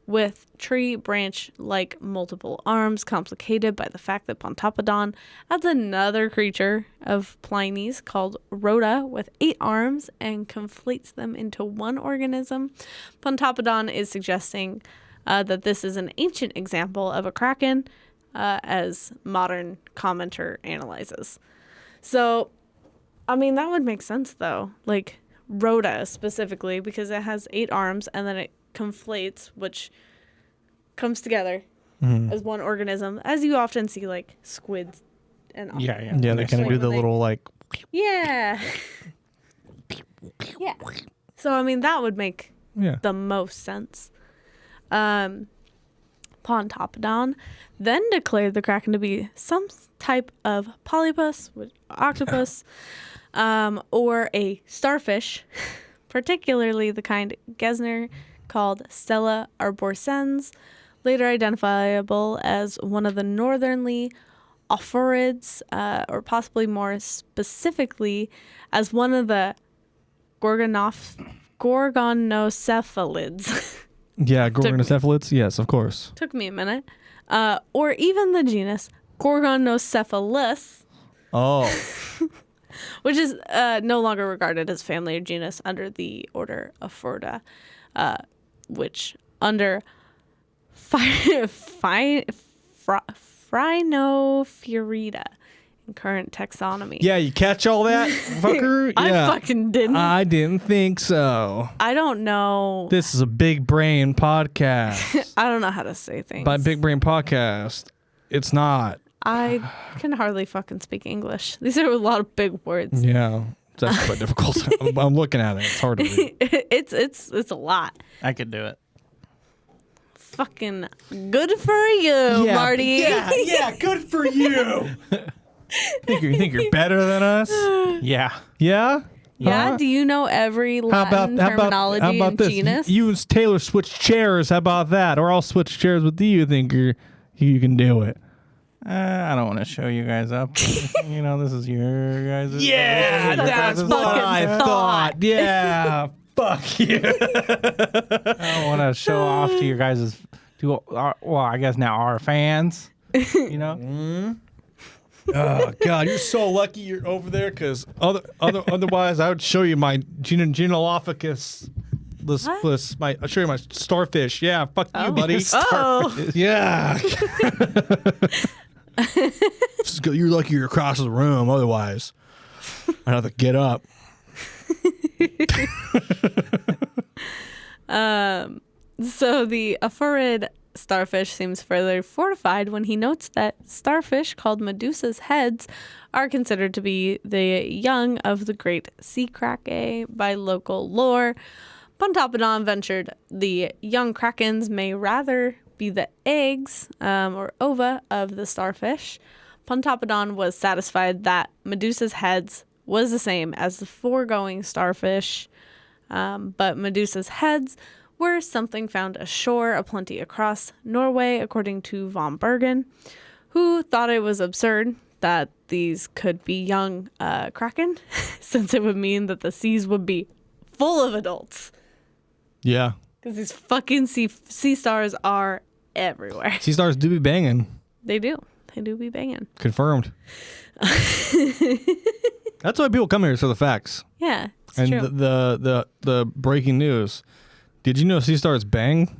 D: with tree branch like multiple arms, complicated by the fact that Pontoppidan adds another creature of Pliny's called Rhoda with 8 arms and conflates them into one organism. Pontoppidan is suggesting that this is an ancient example of a kraken, as modern commenter analyzes. So, I mean, that would make sense though. Like Rhoda specifically, because it has 8 arms and then it conflates, which comes together as one organism, as you often see like squids and
C: Yeah,
A: they kind of do the little like.
D: yeah. So I mean that would make
A: Yeah.
D: the most sense. Pontoppidan then declared the Kraken to be some type of polypus, octopus, or a starfish, particularly the kind Gesner called Stella arborescens, later identifiable as one of the northernly ophorids, or possibly more specifically as one of the gorgonocephalids.
A: Yeah, gorgonocephalids. Yes, of course.
D: Took me a minute. Or even the genus Gorgonocephalus,
A: Oh.
D: which is no longer regarded as family or genus under the order Ophorida, which under Phrynophorida in current taxonomy.
A: Yeah, you catch all that, fucker?
D: I
A: Yeah.
D: fucking didn't.
A: I didn't think so.
D: I don't know.
A: This is a big brain podcast.
D: I don't know how to say things.
A: By Big Brain Podcast, it's not.
D: I can hardly fucking speak English. These are a lot of big words.
A: Yeah, it's actually quite difficult. I'm looking at it. It's hard to read.
D: It's a lot.
C: I could do it.
D: Fucking good for you, Marty.
A: Yeah, good for you. think you're better than us?
C: Yeah.
A: Yeah?
D: Yeah,
A: Huh?
D: do you know every Latin terminology
A: how about
D: and
A: this?
D: genus?
A: You and Taylor switch chairs. How about that? Or I'll switch chairs with you. Think you can do it?
C: I don't want to show you guys up. You know, this is your guys'.
A: Yeah, that's what I thought. Yeah, fuck you.
C: I don't want to show off to your guys' I guess now our fans. You know.
A: Oh God, you're so lucky you're over there, because otherwise I would show you my genealophicus. I'll show you my starfish. Yeah, fuck you, buddy.
D: Oh,
A: Yeah. You're lucky you're across the room. Otherwise, I'd have to get up.
D: so the aphorid starfish seems further fortified when he notes that starfish called Medusa's heads are considered to be the young of the great sea Kraken by local lore. Pontoppidan ventured the young krakens may rather be the eggs or ova of the starfish. Pontoppidan was satisfied that Medusa's heads was the same as the foregoing starfish, but Medusa's heads were something found ashore aplenty across Norway, according to von Bergen, who thought it was absurd that these could be young Kraken, since it would mean that the seas would be full of adults.
A: Yeah.
D: Because these fucking sea stars are everywhere.
A: Sea stars do be banging.
D: They do. They do be banging.
A: Confirmed. That's why people come here, is for the facts.
D: Yeah, it's
A: And
D: true.
A: the breaking news. Did you know sea stars bang?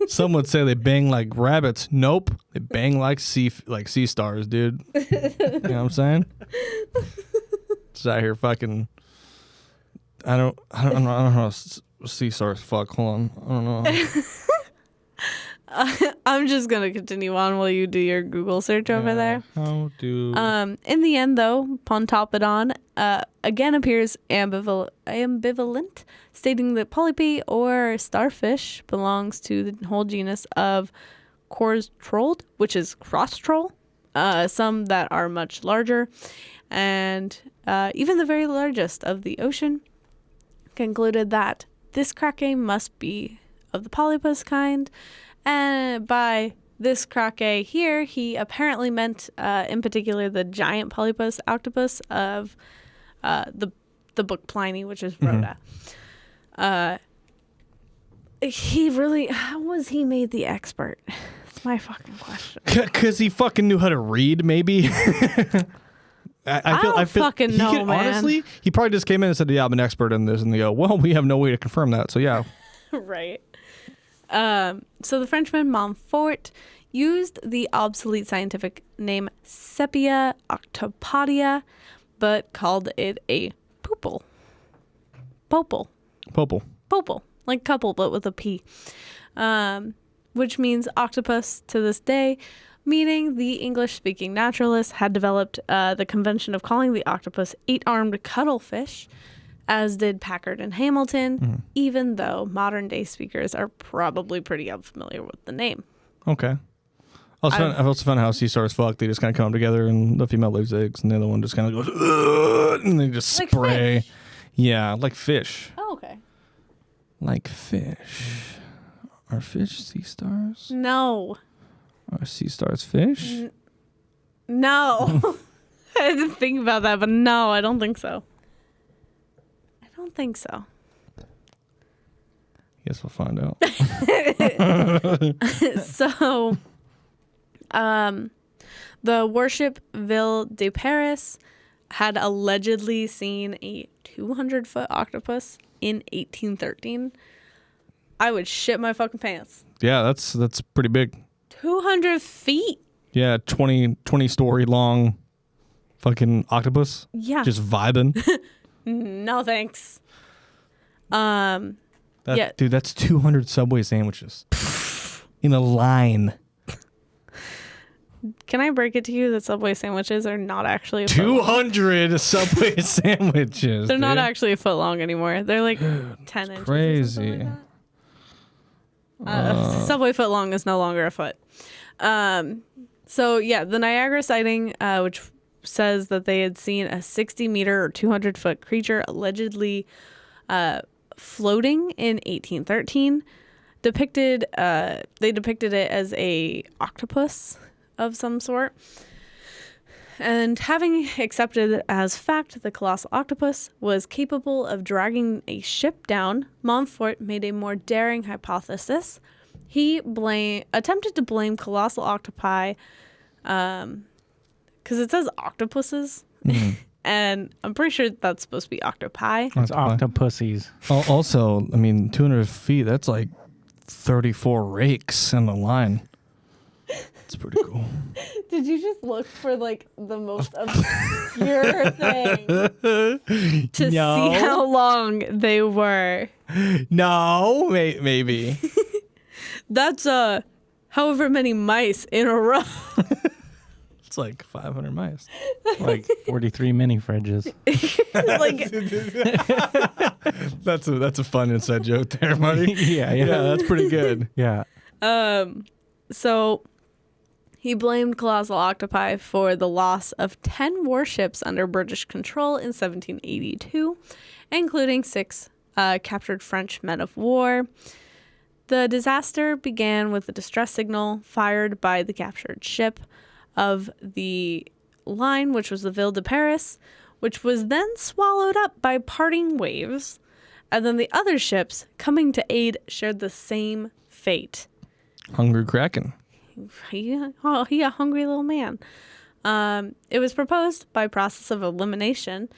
A: Some would say they bang like rabbits. Nope, they bang like sea stars, dude. You know what I'm saying? Just out here fucking. I don't know how sea stars fuck. Hold on, I don't know.
D: I'm just gonna continue on while you do your Google search over there.
A: How do?
D: In the end, though, Pontoppidan again appears ambivalent, stating that polyp or starfish belongs to the whole genus of Korstrold, which is cross troll. Some that are much larger, and even the very largest of the ocean concluded that this Kraken must be of the polypus kind. And by this Krake here, he apparently meant, in particular, the giant polypus octopus of the book Pliny, which is Rhoda. He really, how was he made the expert? That's my fucking question.
A: Because he fucking knew how to read, maybe. I
D: don't fucking know, man.
A: Honestly, he probably just came in and said, "Yeah, I'm an expert in this," and they go, "Well, we have no way to confirm that." So yeah.
D: Right. So the Frenchman Montfort used the obsolete scientific name Sepia octopodia, but called it a popal. Popal, like couple, but with a P, which means octopus to this day, meaning the English-speaking naturalists had developed the convention of calling the octopus 8-armed cuttlefish, as did Packard and Hamilton, even though modern-day speakers are probably pretty unfamiliar with the name.
A: Okay. I've also found how sea stars fuck. They just kind of come together and the female lays eggs and the other one just kind of goes, "Ugh," and they just
D: Like
A: spray.
D: fish.
A: Yeah, like fish.
D: Oh, okay.
A: Like fish. Are fish sea stars?
D: No.
A: Are sea stars fish?
D: No. I didn't think about that, but no, I don't think so. I don't think so.
A: Guess we'll find out.
D: So, the worship Ville de Paris had allegedly seen a 200-foot octopus in 1813. I would shit my fucking pants.
A: Yeah, that's pretty big.
D: 200 feet?
A: Yeah, 20-story long fucking octopus.
D: Yeah.
A: Just vibing.
D: No thanks.
A: That,
D: Yeah.
A: Dude, that's 200 Subway sandwiches in a line.
D: Can I break it to you that Subway sandwiches are not actually a foot long?
A: 200 Subway sandwiches.
D: They're not
A: dude.
D: actually a foot long anymore. They're like 10 inches.
A: Crazy.
D: Or something like that. Subway foot long is no longer a foot. So yeah, the Niagara sighting, which says that they had seen a 60-meter or 200-foot creature allegedly floating in 1813, depicted it as a octopus of some sort. And having accepted it as fact the colossal octopus was capable of dragging a ship down, Montfort made a more daring hypothesis. He attempted to blame colossal octopi, because it says octopuses, and I'm pretty sure that's supposed to be octopi.
C: It's octopussies.
A: Also, I mean, 200 feet, that's like 34 rakes in the line. It's pretty cool.
D: Did you just look for like the most obscure thing to see how long they were?
A: No, maybe.
D: That's however many mice in a row.
A: It's like 500 mice.
C: Like 43 mini fridges.
D: Like
A: That's a fun inside joke there, Marty.
C: Yeah.
A: Yeah, that's pretty good.
C: Yeah.
D: so He blamed colossal octopi for the loss of 10 warships under British control in 1782, including 6 captured French men of war. The disaster began with a distress signal fired by the captured ship of the line, which was the Ville de Paris, which was then swallowed up by parting waves. And then the other ships coming to aid shared the same fate.
A: Hungry Kraken.
D: He a hungry little man. It was proposed by process of elimination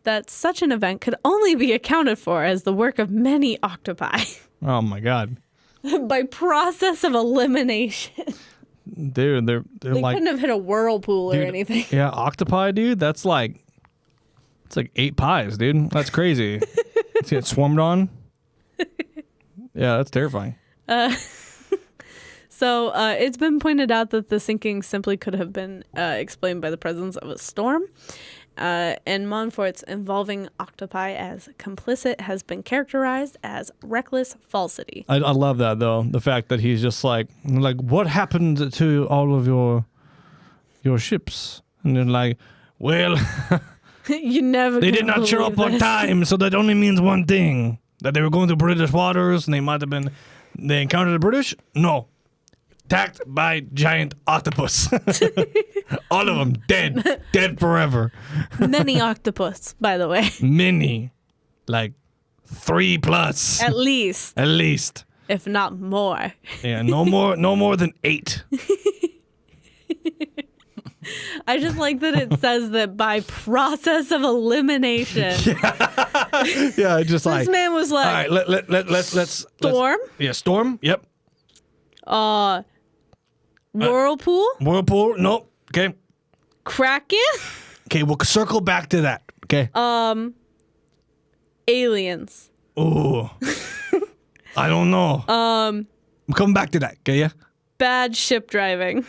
D: that such an event could only be accounted for as the work of many octopi.
A: Oh my god.
D: By process of elimination.
A: Dude, they're
D: They
A: like
D: couldn't have hit a whirlpool or
A: dude,
D: anything.
A: Yeah, octopi, dude. It's like 8 pies, dude. That's crazy. It's get swarmed on. Yeah, that's terrifying.
D: So it's been pointed out that the sinking simply could have been explained by the presence of a storm. And Montfort's involving octopi as complicit has been characterized as reckless falsity.
A: I love that though. The fact that he's just like, what happened to all of your ships? And they're like, well,
D: You never.
A: they did
D: gonna
A: not show
D: believe
A: up on
D: this.
A: time, so that only means one thing: that they were going through British waters, and they encountered the British. No, attacked by giant octopus. All of them dead forever.
D: Many octopus, by the way,
A: Many, like 3+,
D: at least, if not more.
A: Yeah, no more than 8.
D: I just like that it says that by process of elimination.
A: Yeah, just
D: This man was
A: all
D: like,
A: right, let's
D: storm,
A: yeah, storm. Yep.
D: whirlpool,
A: Whirlpool. Nope. Okay.
D: kraken,
A: Okay, we'll circle back to that. Okay.
D: aliens.
A: Ooh. I don't know. We'll come back to that. Okay, yeah.
D: Bad ship driving.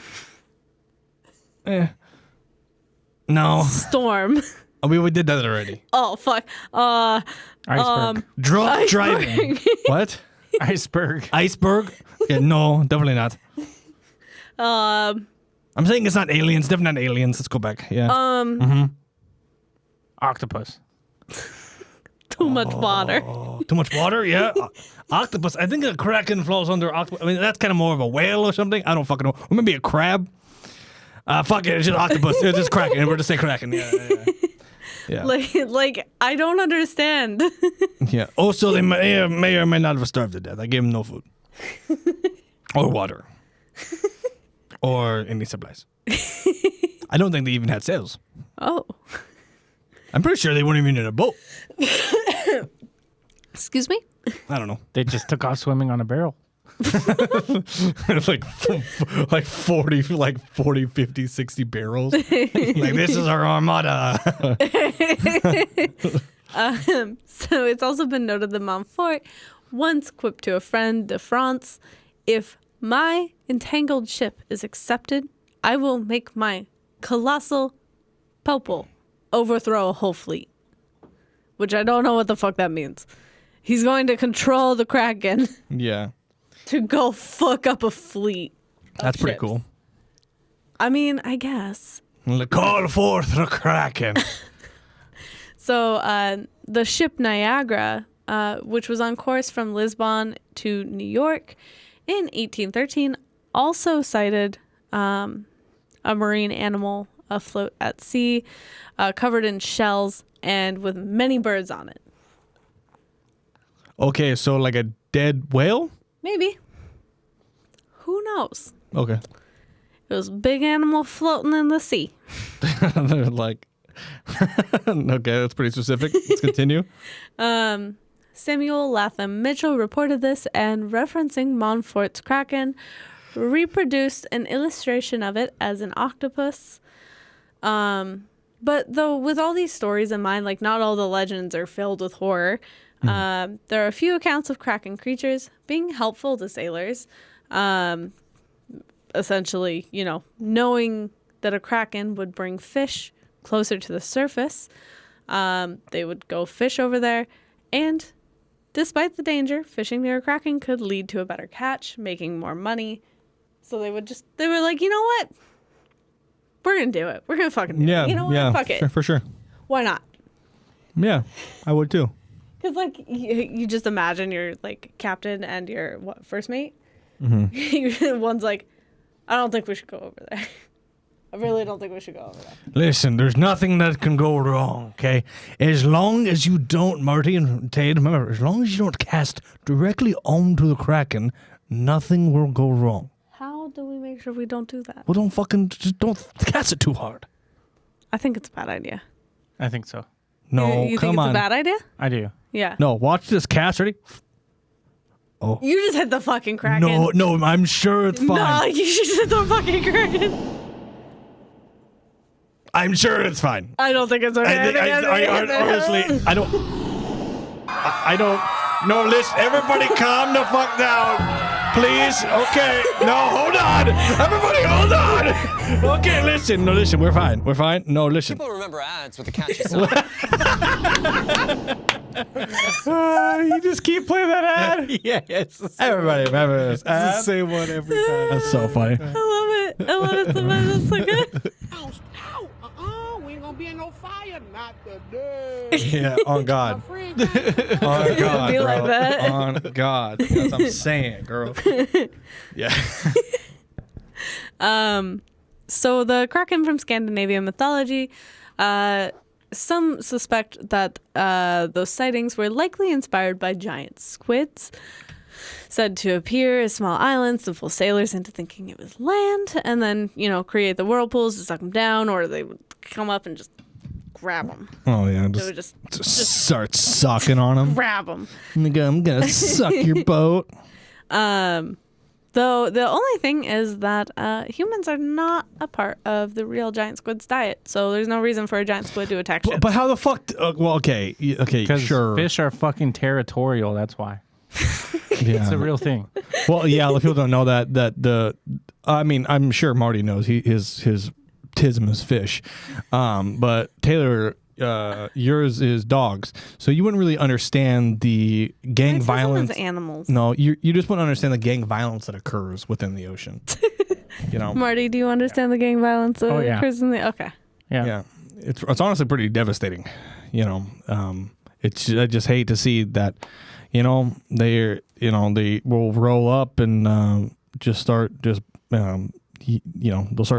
A: No.
D: Storm.
A: We did that already.
D: Oh, fuck.
C: Iceberg.
A: Drunk driving. What?
C: Iceberg.
A: Iceberg? Yeah, no, definitely not. I'm saying it's not aliens. Definitely not aliens. Let's go back. Yeah.
C: Octopus.
D: Too much water.
A: Too much water? Yeah. Octopus. I think a kraken falls under octopus. I mean, that's kind of more of a whale or something. I don't fucking know. Or maybe a crab. Fuck it. It's just octopus. It's just kraken. We're just saying kraken. Yeah.
D: Like I don't understand.
A: Yeah. Also, they may or may not have starved to death. I gave them no food. Or water. Or any supplies. I don't think they even had sails.
D: Oh.
A: I'm pretty sure they weren't even in a boat.
D: Excuse me?
A: I don't know.
C: They just took off swimming on a barrel.
A: It's like 40, 50, 60 barrels. Like, this is our armada.
D: So it's also been noted that Montfort once quipped to a friend de France, if my entangled ship is accepted, I will make my colossal popol overthrow a whole fleet. Which I don't know what the fuck that means. He's going to control the Kraken
A: Yeah.
D: to go fuck up a fleet.
A: That's pretty
D: ships.
A: cool.
D: I mean, I guess.
A: Call forth the Kraken.
D: So the ship Niagara, which was on course from Lisbon to New York in 1813, also sighted a marine animal afloat at sea, covered in shells and with many birds on it.
A: Okay, so like a dead whale?
D: Maybe. Who knows?
A: Okay.
D: It was a big animal floating in the sea.
A: They're like, okay, that's pretty specific. Let's continue.
D: Samuel Latham Mitchell reported this and, referencing Montfort's Kraken, reproduced an illustration of it as an octopus. But though with all these stories in mind, like not all the legends are filled with horror. There are a few accounts of Kraken creatures being helpful to sailors. Essentially, knowing that a Kraken would bring fish closer to the surface, they would go fish over there. And despite the danger, fishing near a Kraken could lead to a better catch, making more money, So they were like, you know what? We're going to do it. We're going to fucking do it. You know what? Fuck it.
A: For sure.
D: Why not?
A: Yeah, I would too.
D: Because, like, you just imagine your, like, captain and your, first mate? Mm-hmm. One's like, I don't think we should go over there. I really don't think we should go over there.
A: Listen, there's nothing that can go wrong, okay? As long as you don't, Marty and Tate, remember, as long as you don't cast directly onto the Kraken, nothing will go wrong.
D: How do we make sure we don't do that?
A: Well, don't cast it too hard.
D: I think it's a bad idea.
C: I think so.
A: No,
D: you
A: come
D: think it's
A: on.
D: a bad idea?
C: I do.
D: Yeah.
A: No, watch this cast. Ready? Oh.
D: You just hit the fucking Kraken.
A: No, I'm sure it's fine.
D: No, you just hit the fucking Kraken.
A: I'm sure it's fine.
D: I don't think it's okay.
A: Honestly, I don't. No, listen, everybody calm the fuck down. Please. Okay. No, hold on. Everybody, hold on. Okay, listen. No, listen, we're fine. We're fine. No, listen.
B: People remember ads with a catchy song.
A: You just keep playing that ad?
C: Yes.
A: Everybody remember this
C: It's the
A: ad?
C: same one every time.
A: That's so funny.
D: I love it so much. It's so good.
F: We ain't gonna be in no fire. Not today.
A: Yeah, on God. On God,
D: Be
A: bro.
D: like that.
A: On God. That's what I'm saying, girl. Yeah.
D: So the Kraken from Scandinavian mythology, some suspect that those sightings were likely inspired by giant squids, said to appear as small islands to fool sailors into thinking it was land, and then, create the whirlpools to suck them down, or they would come up and just grab them.
A: Oh, yeah.
D: They would
A: Just start sucking on them.
D: grab them.
A: I'm gonna suck your boat.
D: Though the only thing is that humans are not a part of the real giant squid's diet, so there's no reason for a giant squid to attack ships.
A: But how the fuck? Okay,
C: Because
A: sure.
C: fish are fucking territorial. That's why.
A: Yeah.
C: It's a real thing.
A: Well, yeah. A lot of people don't know that. I'm sure Marty knows. His tism is fish, but Taylor, yours is dogs. So you wouldn't really understand the gang
D: My tism
A: violence.
D: is animals.
A: No, you just wouldn't understand the gang violence that occurs within the ocean.
D: Marty, do you understand the gang violence that
C: yeah.
D: occurs in the? Okay.
C: Yeah.
A: It's honestly pretty devastating. I just hate to see that. They will roll up and they'll start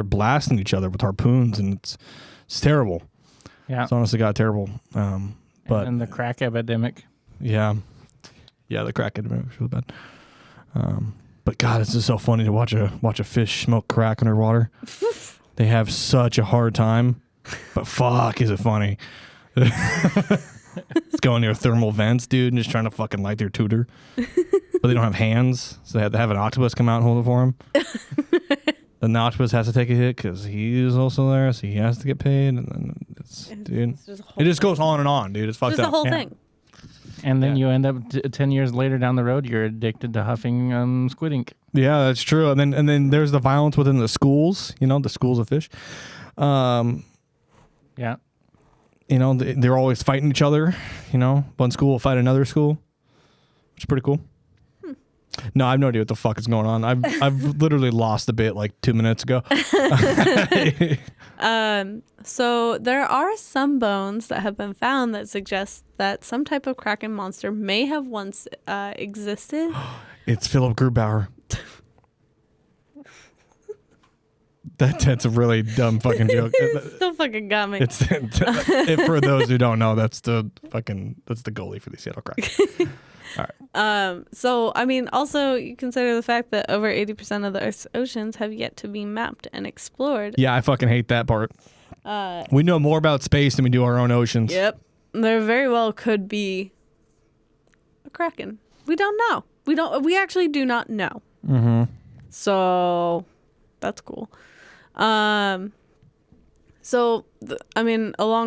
A: blasting each other with harpoons, and it's terrible.
C: Yeah.
A: It's honestly got terrible. But
C: And the crack epidemic.
A: yeah, the crack epidemic was really bad. But God, it's just so funny to watch a fish smoke crack underwater. They have such a hard time, but fuck, is it funny? It's going near thermal vents, dude, and just trying to fucking light their tutor. But they don't have hands, so they have to have an octopus come out and hold it for them. The octopus has to take a hit because he's also there, so he has to get paid. And then it just goes on and on, dude. It's fucked
D: Just
A: up.
D: the whole
C: Yeah.
D: thing.
C: And then
A: Yeah.
C: you end up 10 years later down the road, you're addicted to huffing squid ink.
A: Yeah, that's true. And then there's the violence within the schools. The schools of fish.
C: Yeah.
A: They're always fighting each other. One school will fight another school, which is pretty cool. No, I have no idea what the fuck is going on. I've literally lost a bit like 2 minutes ago.
D: So there are some bones that have been found that suggest that some type of Kraken monster may have once existed.
A: It's Philip Grubauer. That's a really dumb fucking joke.
D: Still fucking got me.
A: It's for those who don't know, that's the goalie for the Seattle Kraken. All right.
D: So, I mean, also you consider the fact that over 80% of the Earth's oceans have yet to be mapped and explored.
A: Yeah, I fucking hate that part. We know more about space than we do our own oceans.
D: Yep. There very well could be a Kraken. We don't know. We actually do not know.
A: Mm-hmm.
D: So that's cool. Along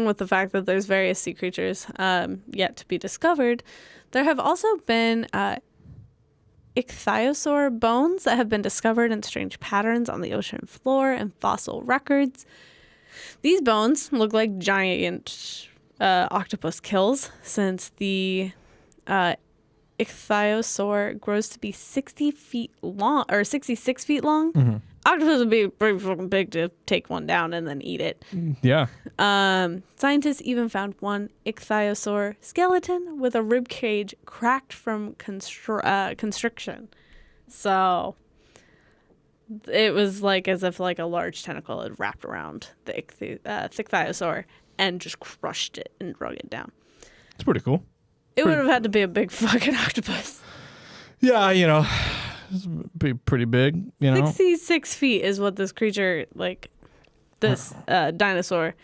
D: with the fact that there's various sea creatures yet to be discovered, there have also been ichthyosaur bones that have been discovered in strange patterns on the ocean floor and fossil records. These bones look like giant octopus kills, since the ichthyosaur grows to be 60 feet long or 66 feet long. Octopus would be pretty fucking big to take one down and then eat it.
A: Yeah.
D: Scientists even found one ichthyosaur skeleton with a rib cage cracked from constriction. So it was like as if like a large tentacle had wrapped around the ichthyosaur and just crushed it and drug it down.
A: It's pretty cool.
D: It would have had to be a big fucking octopus.
A: Yeah, you know, it's pretty big, you know.
D: 66 feet is what this creature, like, this dinosaur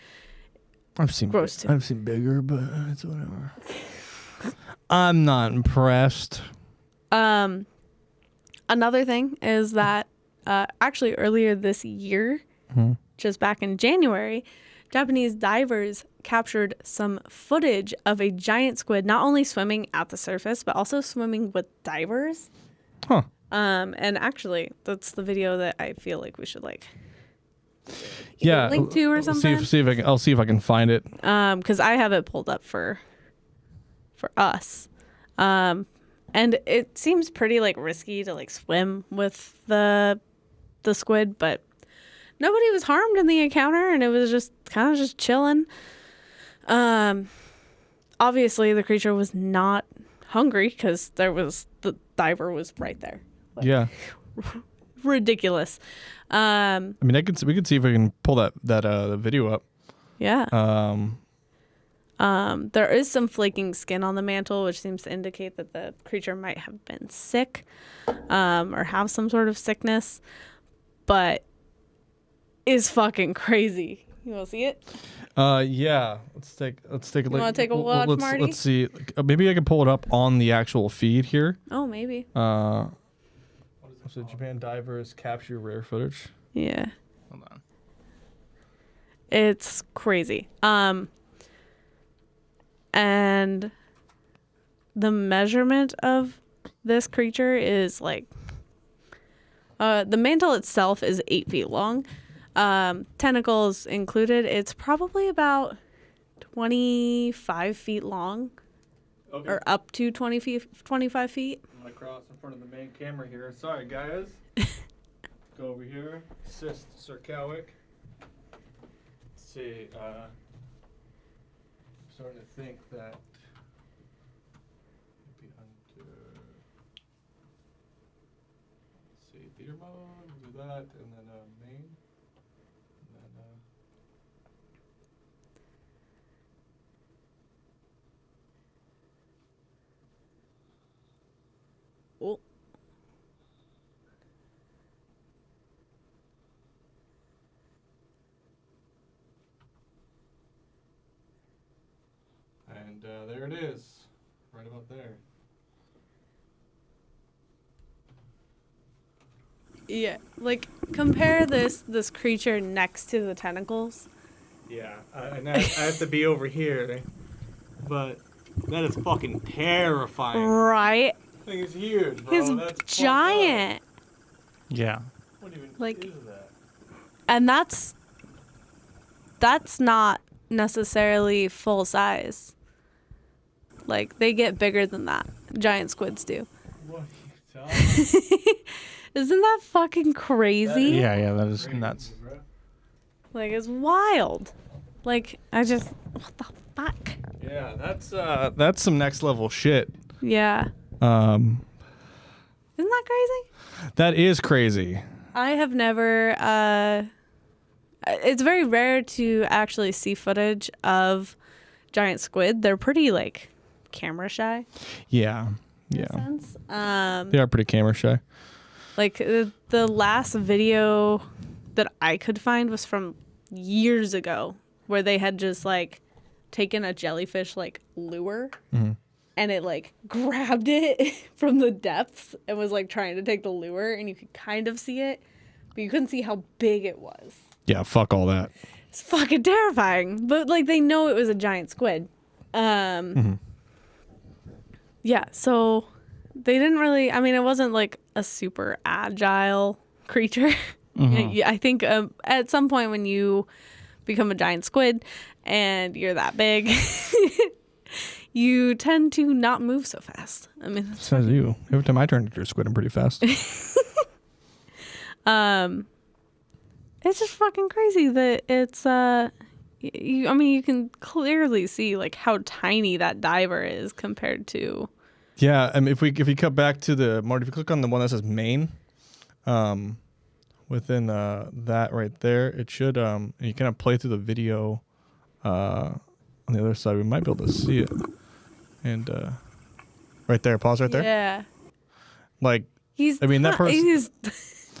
D: grows to.
A: I've seen bigger, but it's whatever. I'm not impressed.
D: Another thing is that actually earlier this year, just back in January, Japanese divers captured some footage of a giant squid not only swimming at the surface but also swimming with divers.
A: Huh.
D: And actually, that's the video that I feel like we should like
A: Yeah.
D: link to or something.
A: I'll see if I can find it.
D: Because I have it pulled up for us. And it seems pretty like risky to like swim with the squid, but nobody was harmed in the encounter, and it was just kind of just chilling. Obviously the creature was not hungry because the diver was right there. Like,
A: Yeah.
D: ridiculous.
A: I mean, we could see if I can pull that video up.
D: Yeah. There is some flaking skin on the mantle, which seems to indicate that the creature might have been sick, or have some sort of sickness, but is fucking crazy. You want to see it?
A: Yeah. Let's take a look.
D: You want to take a watch, Marty?
A: Let's see. Maybe I can pull it up on the actual feed here.
D: Oh, maybe.
A: So Japan divers capture rare footage.
D: Yeah.
C: Hold on.
D: It's crazy. And the measurement of this creature is like the mantle itself is 8 feet long. Tentacles included. It's probably about 25 feet long, or up to 25 feet.
A: I'm gonna cross in front of the main camera here. Sorry, guys. Go over here. Assist Sir-Krak. Let's see. I'm starting to think that maybe under. Let's see, theater mode. We'll do that, and then main. And then.
D: Oh.
A: And there it is, right about there.
D: Yeah, like compare this creature next to the tentacles.
A: Yeah, and I have to be over here, but that is fucking terrifying.
D: Right?
A: That thing is huge, bro.
D: He's
A: That's
D: giant.
C: Yeah.
A: What even
D: Like-
A: is that?
D: And that's not necessarily full size. Like, they get bigger than that. Giant squids do.
A: What are you telling me?
D: Isn't that fucking crazy?
C: Yeah, that is nuts.
A: Bro.
D: Like, it's wild. Like, what the fuck?
A: Yeah, that's some next level shit.
D: Yeah.
A: Um,
D: Isn't that crazy?
A: that is crazy.
D: I have never, it's very rare to actually see footage of giant squid. They're pretty, like, camera shy.
A: Yeah,
D: In
A: yeah.
D: a sense.
A: They are pretty camera shy.
D: Like, the last video that I could find was from years ago, where they had just, like, taken a jellyfish, like, lure, and it, like, grabbed it from the depths and was, like, trying to take the lure, and you could kind of see it, but you couldn't see how big it was.
A: Yeah, fuck all that.
D: It's fucking terrifying. But, like, they know it was a giant squid. Yeah, so they didn't really, I mean, it wasn't, like, a super agile creature. I think at some point when you become a giant squid and you're that big, you tend to not move so fast. I mean, that's
A: Says you. Every time I turn into a squid, I'm pretty fast.
D: it's just fucking crazy that it's you can clearly see like how tiny that diver is compared to.
A: Yeah, I mean, if you cut back to the Marty, if you click on the one that says main, within that right there, it should and you kind of play through the video on the other side. We might be able to see it, and right there, pause right there.
D: Yeah.
A: Like
D: He's.
A: I mean, that person-
D: He's,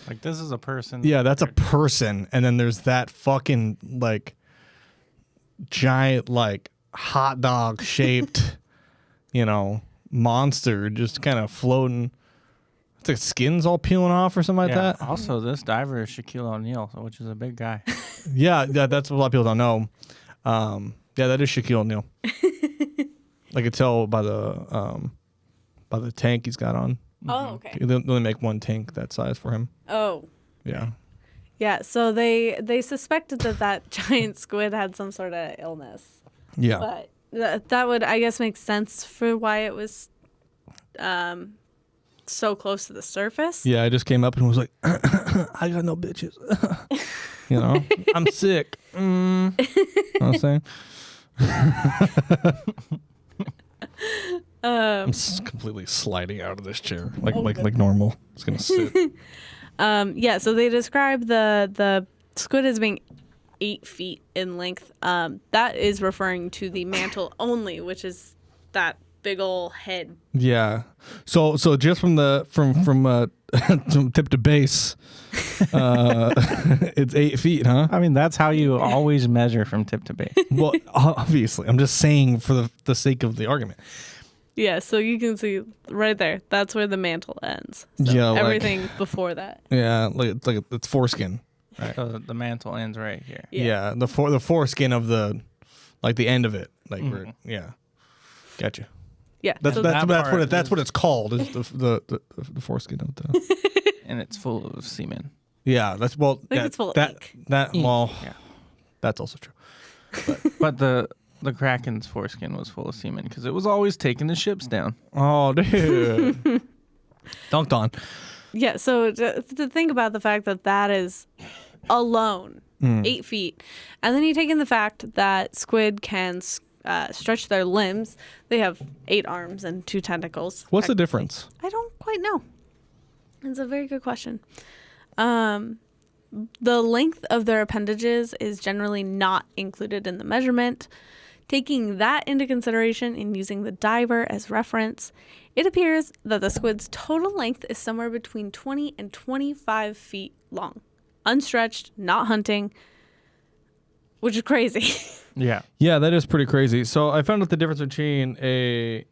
C: Like, this is a person.
A: yeah, that's a person, and then there's that fucking like giant like hot dog shaped, monster just kind of floating. It's like skin's all peeling off or something like that.
C: Also, this diver is Shaquille O'Neal, which is a big guy.
A: Yeah, that's what a lot of people don't know. Yeah, that is Shaquille O'Neal. I could tell by the tank he's got on.
D: oh, okay.
A: They only make one tank that size for him.
D: Oh.
A: Yeah.
D: Yeah. So they suspected that giant squid had some sort of illness,
A: Yeah.
D: but that would, I guess, make sense for why it was so close to the surface.
A: Yeah, I just came up and was like, I got no bitches. I'm sick. You know what I'm saying? I'm completely sliding out of this chair like normal. It's gonna sit.
D: Yeah, so they describe the squid as being 8 feet in length. That is referring to the mantle only, which is that big ol' head.
A: Yeah. So just from from tip to base, it's 8 feet, huh?
C: I mean, that's how you always measure from tip to base.
A: Well, obviously, I'm just saying for the sake of the argument.
D: Yeah, so you can see right there. That's where the mantle ends. So
A: Yeah, like-
D: everything before that.
A: Yeah, like it's foreskin.
C: So the mantle ends right here.
A: Yeah, the foreskin of the end of it, like where, yeah. Gotcha.
D: Yeah.
A: That's
D: so
A: that's
C: that part
A: that's what
C: is-
A: it's called. Is the foreskin of the.
C: And it's full of semen.
A: Yeah, that's well.
D: I think it's full of
A: that
D: ink.
A: that well.
C: Yeah.
A: That's also true.
C: But the Kraken's foreskin was full of semen because it was always taking the ships down.
A: Oh, dude. Dunked on.
D: Yeah, so to think about the fact that is alone 8 feet, and then you take in the fact that squid can stretch their limbs. They have 8 arms and 2 tentacles.
A: What's the difference?
D: I don't quite know. It's a very good question. The length of their appendages is generally not included in the measurement. Taking that into consideration and using the diver as reference, it appears that the squid's total length is somewhere between 20 and 25 feet long. Unstretched, not hunting, which is crazy.
C: Yeah.
A: Yeah, that is pretty crazy. So I found out the difference between a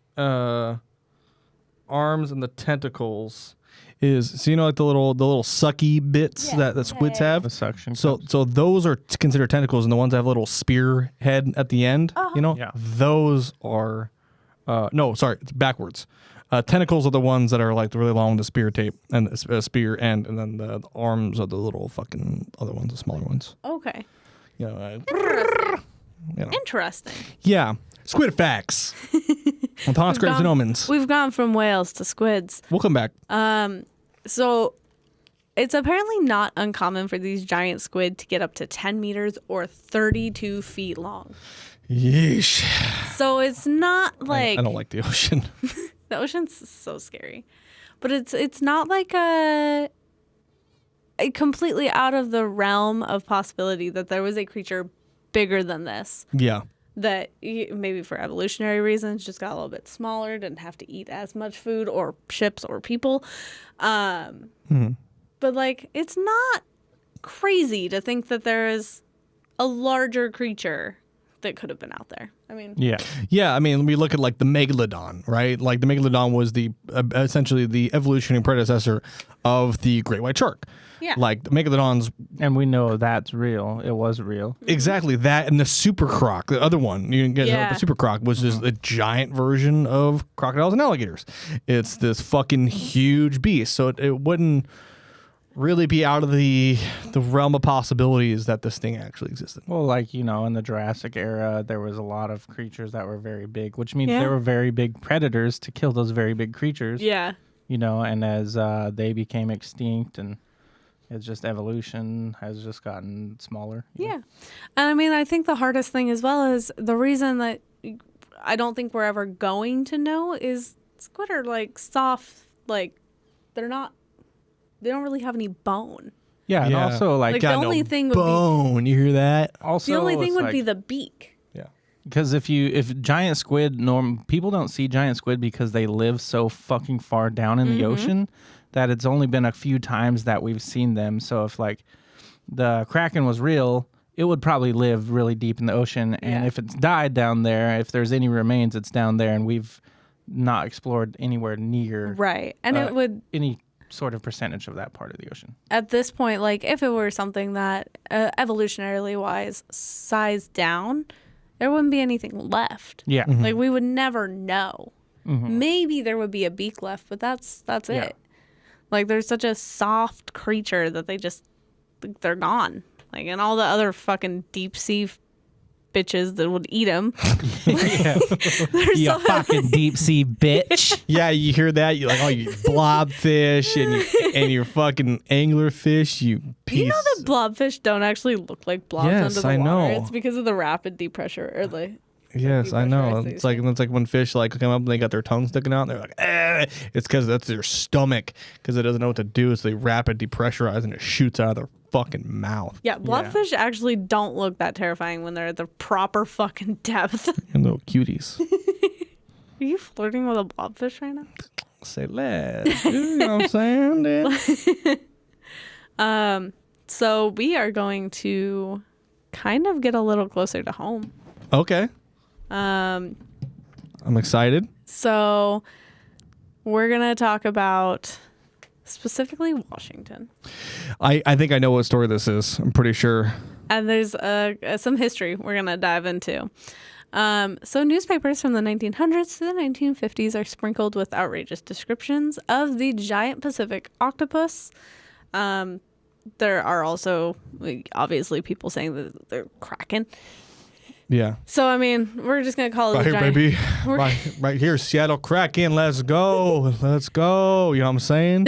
A: arms and the tentacles is, so like the little sucky bits that squids have.
C: The suction.
A: So those are considered tentacles, and the ones that have a little spear head at the end,
C: Yeah.
A: those are no, sorry, it's backwards. Tentacles are the ones that are like really long, the spear tape and the spear end, and then the arms are the little fucking other ones, the smaller ones.
D: Okay.
A: Interesting.
D: Interesting.
A: Yeah. Squid facts. On Thoughts, Graves, and Omens.
D: We've gone from whales to squids.
A: We'll come back.
D: So it's apparently not uncommon for these giant squid to get up to 10 meters or 32 feet long.
A: Yeesh.
D: So it's not like
A: I don't like the ocean.
D: the ocean's so scary. But it's not like a completely out of the realm of possibility that there was a creature bigger than this.
A: Yeah.
D: That maybe for evolutionary reasons just got a little bit smaller, didn't have to eat as much food or ships or people. But like, it's not crazy to think that there is a larger creature that could have been out there. I mean,
C: Yeah.
A: Yeah, I mean, we look at like the megalodon, right? Like the megalodon was the essentially the evolutionary predecessor of the great white shark.
D: Yeah.
A: Like the megalodons,
C: And we know that's real. It was real.
A: exactly that, and the super croc, the other one you can get
D: Yeah.
A: the super croc was just a giant version of crocodiles and alligators. It's this fucking huge beast. So it wouldn't really be out of the realm of possibilities that this thing actually existed.
C: Well, like, in the Jurassic era, there was a lot of creatures that were very big, which means
D: Yeah.
C: there were very big predators to kill those very big creatures.
D: Yeah.
C: And as they became extinct, and it's just evolution has just gotten smaller.
D: Yeah. And I mean, I think the hardest thing as well is the reason that I don't think we're ever going to know is squid are like soft, like they don't really have any bone.
C: Yeah, and
A: Yeah.
C: also
D: Like, the only thing would be
A: bone. You hear that?
C: also
D: the only thing
C: it's
D: would
C: like-
D: be the beak.
C: Because if giant squid, people don't see giant squid because they live so fucking far down in the ocean that it's only been a few times that we've seen them. So if like the Kraken was real, it would probably live really deep in the ocean. And
D: Yeah.
C: if it's died down there, if there's any remains, it's down there, and we've not explored anywhere near
D: Right. And it would
C: any sort of percentage of that part of the ocean.
D: at this point, like if it were something that evolutionarily wise sized down, there wouldn't be anything left.
C: Yeah.
D: Like we would never know.
C: Mm-hmm.
D: Maybe there would be a beak left, but that's
C: Yeah.
D: it. Like there's such a soft creature that they're gone. Like and all the other fucking deep sea bitches that would eat them.
C: You fucking deep sea bitch.
A: Yeah, you hear that? You like, oh, you blobfish and your fucking anglerfish. You piece.
D: You know that blobfish don't actually look like blobs
A: Yes,
D: under the
A: I
D: water.
A: know.
D: It's because of the rapid deep pressure or the
A: Yes, I know.
D: depressurized
A: It's like when fish like come up and they got their tongue sticking out. And they're like, eh. It's because that's their stomach because it doesn't know what to do. So they rapid depressurize and it shoots out of their fucking mouth.
D: Yeah, blobfish actually don't look that terrifying when they're at the proper fucking depth.
A: And little cuties.
D: Are you flirting with a blobfish right now?
A: Say less. You know what I'm saying, dude?
D: So we are going to kind of get a little closer to home.
A: Okay.
D: Um,
A: I'm excited.
D: so we're gonna talk about specifically Washington,
A: I think I know what story this is. I'm pretty sure.
D: and there's some history we're gonna dive into. So newspapers from the 1900s to the 1950s are sprinkled with outrageous descriptions of the giant Pacific octopus. There are also obviously people saying that they're Kraken.
A: Yeah.
D: So I mean, we're just gonna call it
A: Right
D: a
A: here,
D: giant.
A: baby.
D: We're-
A: Right here, Seattle Kraken. Let's go. Let's go. You know what I'm saying?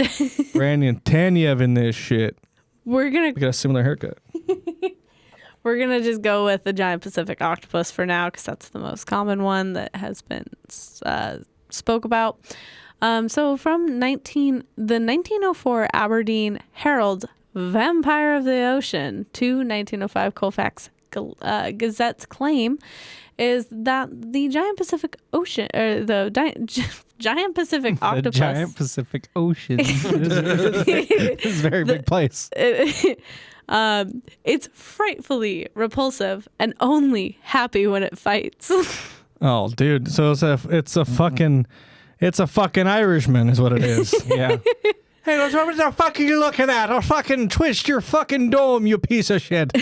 A: Randy and Tanyev in this shit.
D: We're gonna
A: We got a similar haircut.
D: We're going to just go with the giant Pacific octopus for now because that's the most common one that has been spoke about. So from the 1904 Aberdeen Herald's Vampire of the Ocean to 1905 Colfax Gazette's claim is that the giant Pacific Ocean, or the giant Pacific octopus.
C: The giant Pacific Ocean. It's a very big place.
D: It's frightfully repulsive and only happy when it fights.
A: Oh, dude. So it's a fucking Irishman is what it is.
C: Yeah.
A: Hey, what the fuck are you looking at? I'll fucking twist your fucking dome, you piece of shit.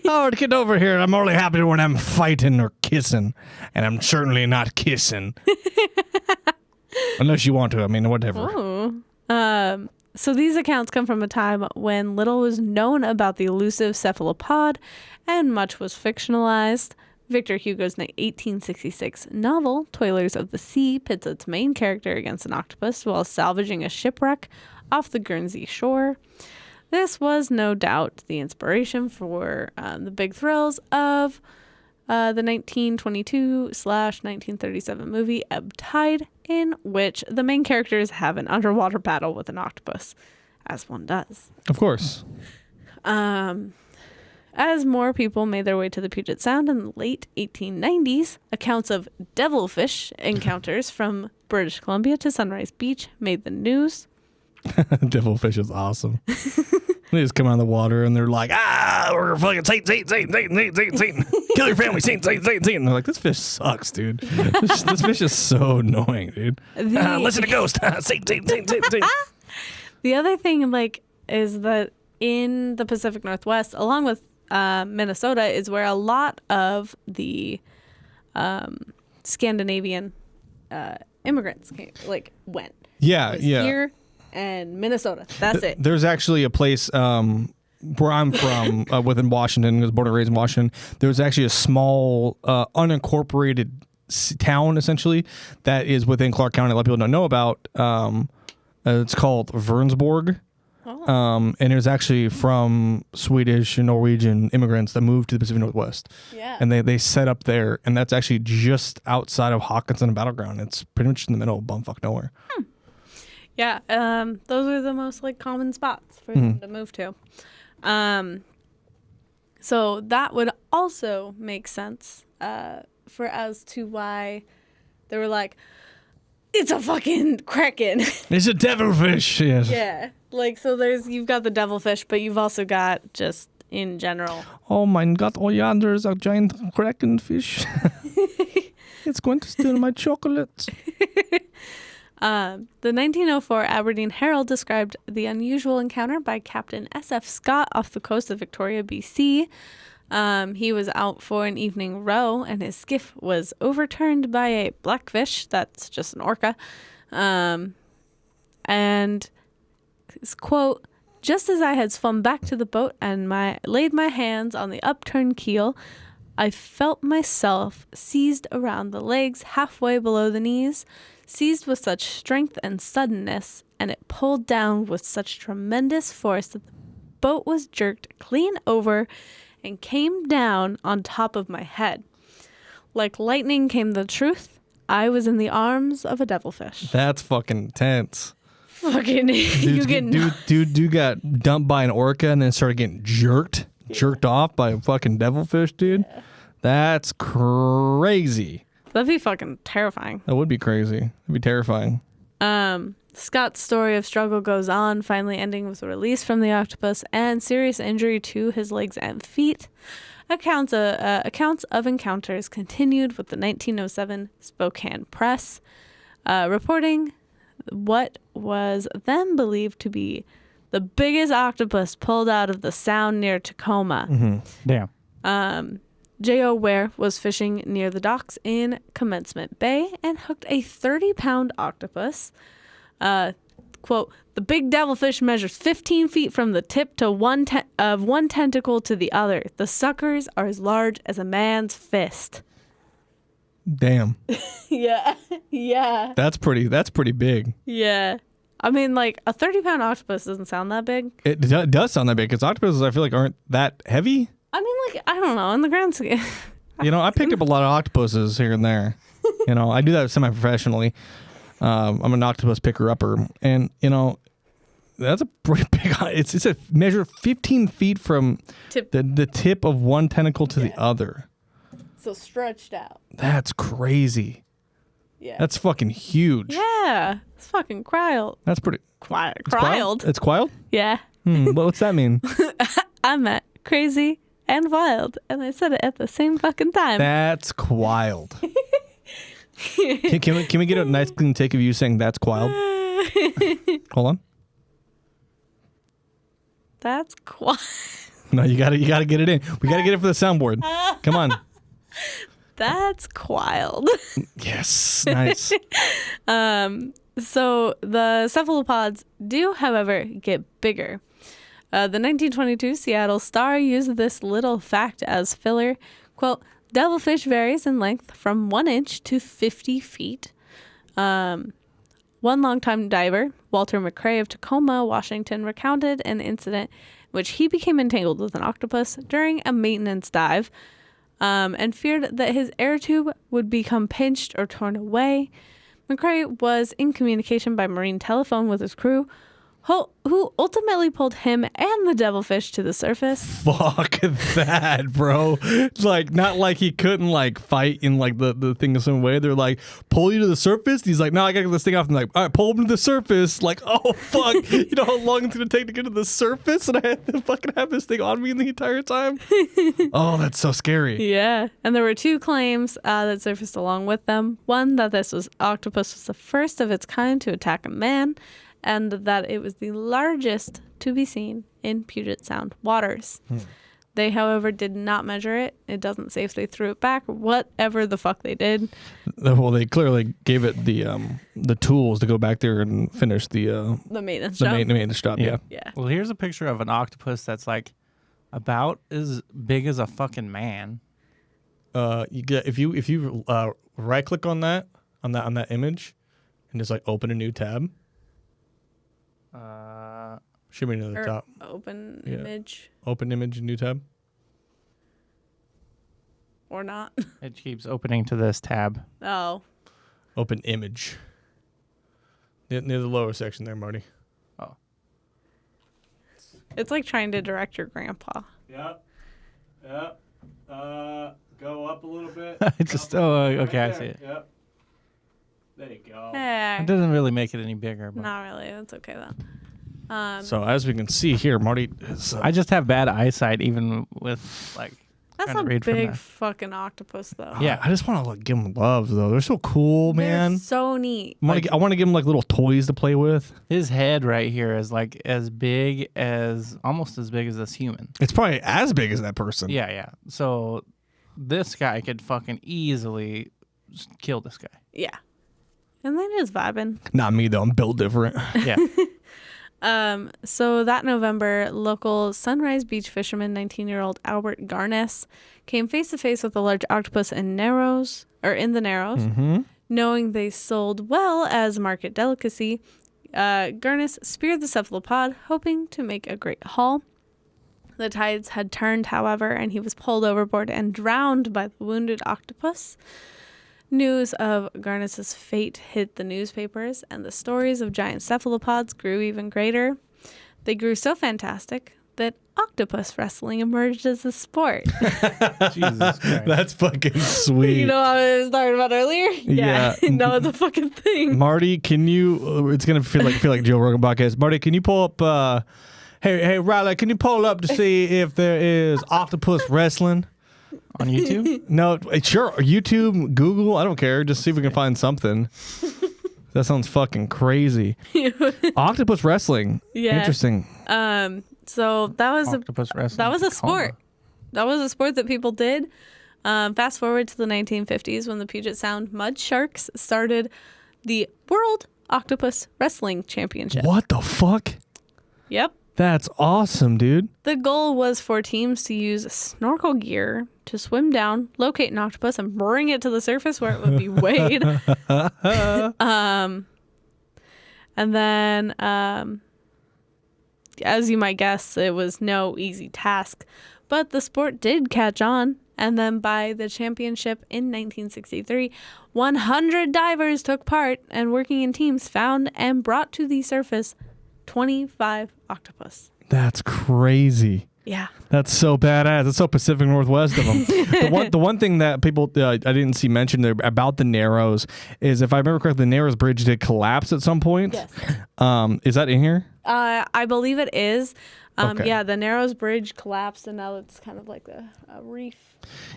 A: Oh, get over here. I'm only happy when I'm fighting or kissing. And I'm certainly not kissing. Unless you want to. I mean, whatever.
D: Oh. So these accounts come from a time when little was known about the elusive cephalopod and much was fictionalized. Victor Hugo's 1866 novel, Toilers of the Sea, pits its main character against an octopus while salvaging a shipwreck off the Guernsey shore. This was no doubt the inspiration for the big thrills of the 1922/1937 movie Ebb Tide, in which the main characters have an underwater battle with an octopus, as one does.
A: Of course.
D: As more people made their way to the Puget Sound in the late 1890s, accounts of devilfish encounters from British Columbia to Sunrise Beach made the news.
A: Devilfish is awesome. They just come out of the water and they're like, we're fucking Satan. Kill your family, Satan. And they're like, this fish sucks, dude. This fish is so annoying, dude. Listen to Ghost. Satan.
D: The other thing, is that in the Pacific Northwest, along with Minnesota, is where a lot of the Scandinavian immigrants went.
A: Yeah.
D: Here and Minnesota. That's it.
A: There's actually a place where I'm from, within Washington. I was born and raised in Washington. There's actually a small, unincorporated town, essentially, that is within Clark County. A lot of people don't know about. It's called Vernsborg. And it was actually from Swedish and Norwegian immigrants that moved to the Pacific Northwest.
D: Yeah.
A: And they set up there, and that's actually just outside of Hawkinson and Battleground. It's pretty much in the middle of bumfuck nowhere.
D: Yeah, those are the most like common spots for them to move to. So that would also make sense for as to why they were like, it's a fucking kraken.
A: It's a devilfish. Yes.
D: Yeah, like so you've got the devilfish, but you've also got just in general.
A: Oh my God! Oh, yonder is a giant kraken fish. It's going to steal my chocolates.
D: The 1904 Aberdeen Herald described the unusual encounter by Captain S.F. Scott off the coast of Victoria, BC. He was out for an evening row, and his skiff was overturned by a blackfish. That's just an orca. And his quote, "Just as I had swum back to the boat and laid my hands on the upturned keel, I felt myself seized around the legs halfway below the knees, seized with such strength and suddenness, and it pulled down with such tremendous force that the boat was jerked clean over and came down on top of my head. Like lightning came the truth. I was in the arms of a devilfish."
A: That's fucking tense.
D: Fucking, you get
A: Dude got dumped by an orca and then started getting jerked off by a fucking devilfish, dude. Yeah. That's crazy.
D: That'd be fucking terrifying.
A: That would be crazy. That'd be terrifying.
D: Scott's story of struggle goes on, finally ending with a release from the octopus and serious injury to his legs and feet. Accounts of encounters continued, with the 1907 Spokane Press reporting what was then believed to be the biggest octopus pulled out of the sound near Tacoma.
C: Damn.
D: H.G.O. Ware was fishing near the docks in Commencement Bay and hooked a 30-pound octopus. Quote, "The big devilfish measures 15 feet from the tip to one tentacle to the other. The suckers are as large as a man's fist."
A: Damn.
D: Yeah. Yeah.
A: That's pretty big.
D: Yeah. I mean, like, a 30-pound octopus doesn't sound that big.
A: It does sound that big, because octopuses, I feel like, aren't that heavy.
D: I mean, like, I don't know, in the grand scheme.
A: You know, I picked up a lot of octopuses here and there. You know, I do that semi-professionally. I'm an octopus picker-upper, and, you know, that's a pretty big. It's a measure 15 feet from the tip of one tentacle to the other.
D: So stretched out.
A: That's crazy.
D: Yeah.
A: That's fucking huge.
D: Yeah. It's fucking wild.
A: That's pretty.
D: Wild.
A: It's wild?
D: Yeah.
A: What's that mean?
D: I meant crazy and wild, and I said it at the same fucking time.
A: That's wild. Can we get a nice clean take of you saying that's wild? Hold on.
D: That's wild.
A: No, you gotta get it in. We gotta get it for the soundboard. Come on.
D: That's wild.
A: Yes, nice.
D: So the cephalopods do, however, get bigger. The 1922 Seattle Star used this little fact as filler. Quote, "Devilfish varies in length from 1 inch to 50 feet. One longtime diver, Walter McCrae of Tacoma, Washington, recounted an incident in which he became entangled with an octopus during a maintenance dive and feared that his air tube would become pinched or torn away. McCrae was in communication by marine telephone with his crew, who ultimately pulled him and the devilfish to the surface."
A: Fuck that, bro. Like, not like he couldn't, like, fight in, like, the thing in some way. They're like, pull you to the surface? He's like, no, I gotta get this thing off. And like, all right, pull him to the surface. Like, oh, fuck. You know how long it's gonna take to get to the surface? And I had to fucking have this thing on me the entire time? Oh, that's so scary.
D: Yeah. And there were 2 claims that surfaced along with them. One, that this octopus was the first of its kind to attack a man, and that it was the largest to be seen in Puget Sound waters. They, however, did not measure it. It doesn't say if they threw it back or whatever the fuck they did.
A: Well, they clearly gave it the tools to go back there and finish the
D: maintenance
A: the
D: job.
A: maintenance job. Yeah.
D: Yeah.
C: Well, here's a picture of an octopus that's like about as big as a fucking man.
A: You get if you right click on that image, and just like open a new tab. Should be near the top.
D: Open
A: Yeah.
D: image
A: Open image, new tab.
D: or not.
C: It keeps opening to this tab.
D: Oh.
A: Open image. Near the lower section there, Marty.
C: Oh.
D: It's like trying to direct your grandpa.
A: Yep. Yep. Go up a little bit.
C: Okay, I see it.
A: Yep. There you go.
C: It doesn't really make it any bigger. But
D: Not really. That's okay then.
A: So as we can see here, Marty is.
C: I just have bad eyesight, even with like.
D: That's
C: trying
D: a
C: to read from
D: big
C: the-
D: fucking octopus, though.
C: Yeah.
A: I just want to give them love though. They're so cool, man.
D: They're so neat.
A: I want to give them like little toys to play with.
C: His head right here is like almost as big as this human.
A: It's probably as big as that person.
C: Yeah, yeah. So this guy could fucking easily kill this guy.
D: Yeah. And they're just vibing.
A: Not me though. I'm built different.
C: Yeah.
D: So that November, local Sunrise Beach fisherman, 19-year-old Albert Garnes, came face to face with a large octopus in the Narrows.
A: Mm-hmm.
D: Knowing they sold well as market delicacy, Garnes speared the cephalopod, hoping to make a great haul. The tides had turned, however, and he was pulled overboard and drowned by the wounded octopus. News of Garnes's fate hit the newspapers, and the stories of giant cephalopods grew even greater. They grew so fantastic that octopus wrestling emerged as a sport.
C: Jesus Christ.
A: That's fucking sweet.
D: You know what I was talking about earlier?
A: Yeah.
D: No, it's a fucking thing.
A: Marty, can you? It's gonna feel like Joe Rogan podcast. Marty, can you pull up? Hey, Riley, can you pull up to see if there is octopus wrestling
C: On YouTube?
A: No, sure. YouTube, Google, I don't care. Just see if we can find something. That sounds fucking crazy. Octopus wrestling.
D: Yeah.
A: Interesting.
D: So that was
C: Octopus wrestling.
D: that was a sport. That was a sport that people did. Fast forward to the 1950s when the Puget Sound Mud Sharks started the World Octopus Wrestling Championship.
A: What the fuck?
D: Yep.
A: That's awesome, dude.
D: The goal was for teams to use snorkel gear to swim down, locate an octopus, and bring it to the surface where it would be weighed. And then, as you might guess, it was no easy task. But the sport did catch on. And then by the championship in 1963, 100 divers took part and working in teams found and brought to the surface 25 octopus.
A: That's crazy.
D: Yeah.
A: That's so badass. That's so Pacific Northwest of them. the one thing that people I didn't see mentioned there about the Narrows is, if I remember correctly, the Narrows Bridge did collapse at some point.
D: Yes.
A: Is that in here?
D: I believe it is.
A: Okay.
D: Yeah, the Narrows Bridge collapsed, and now it's kind of like a reef.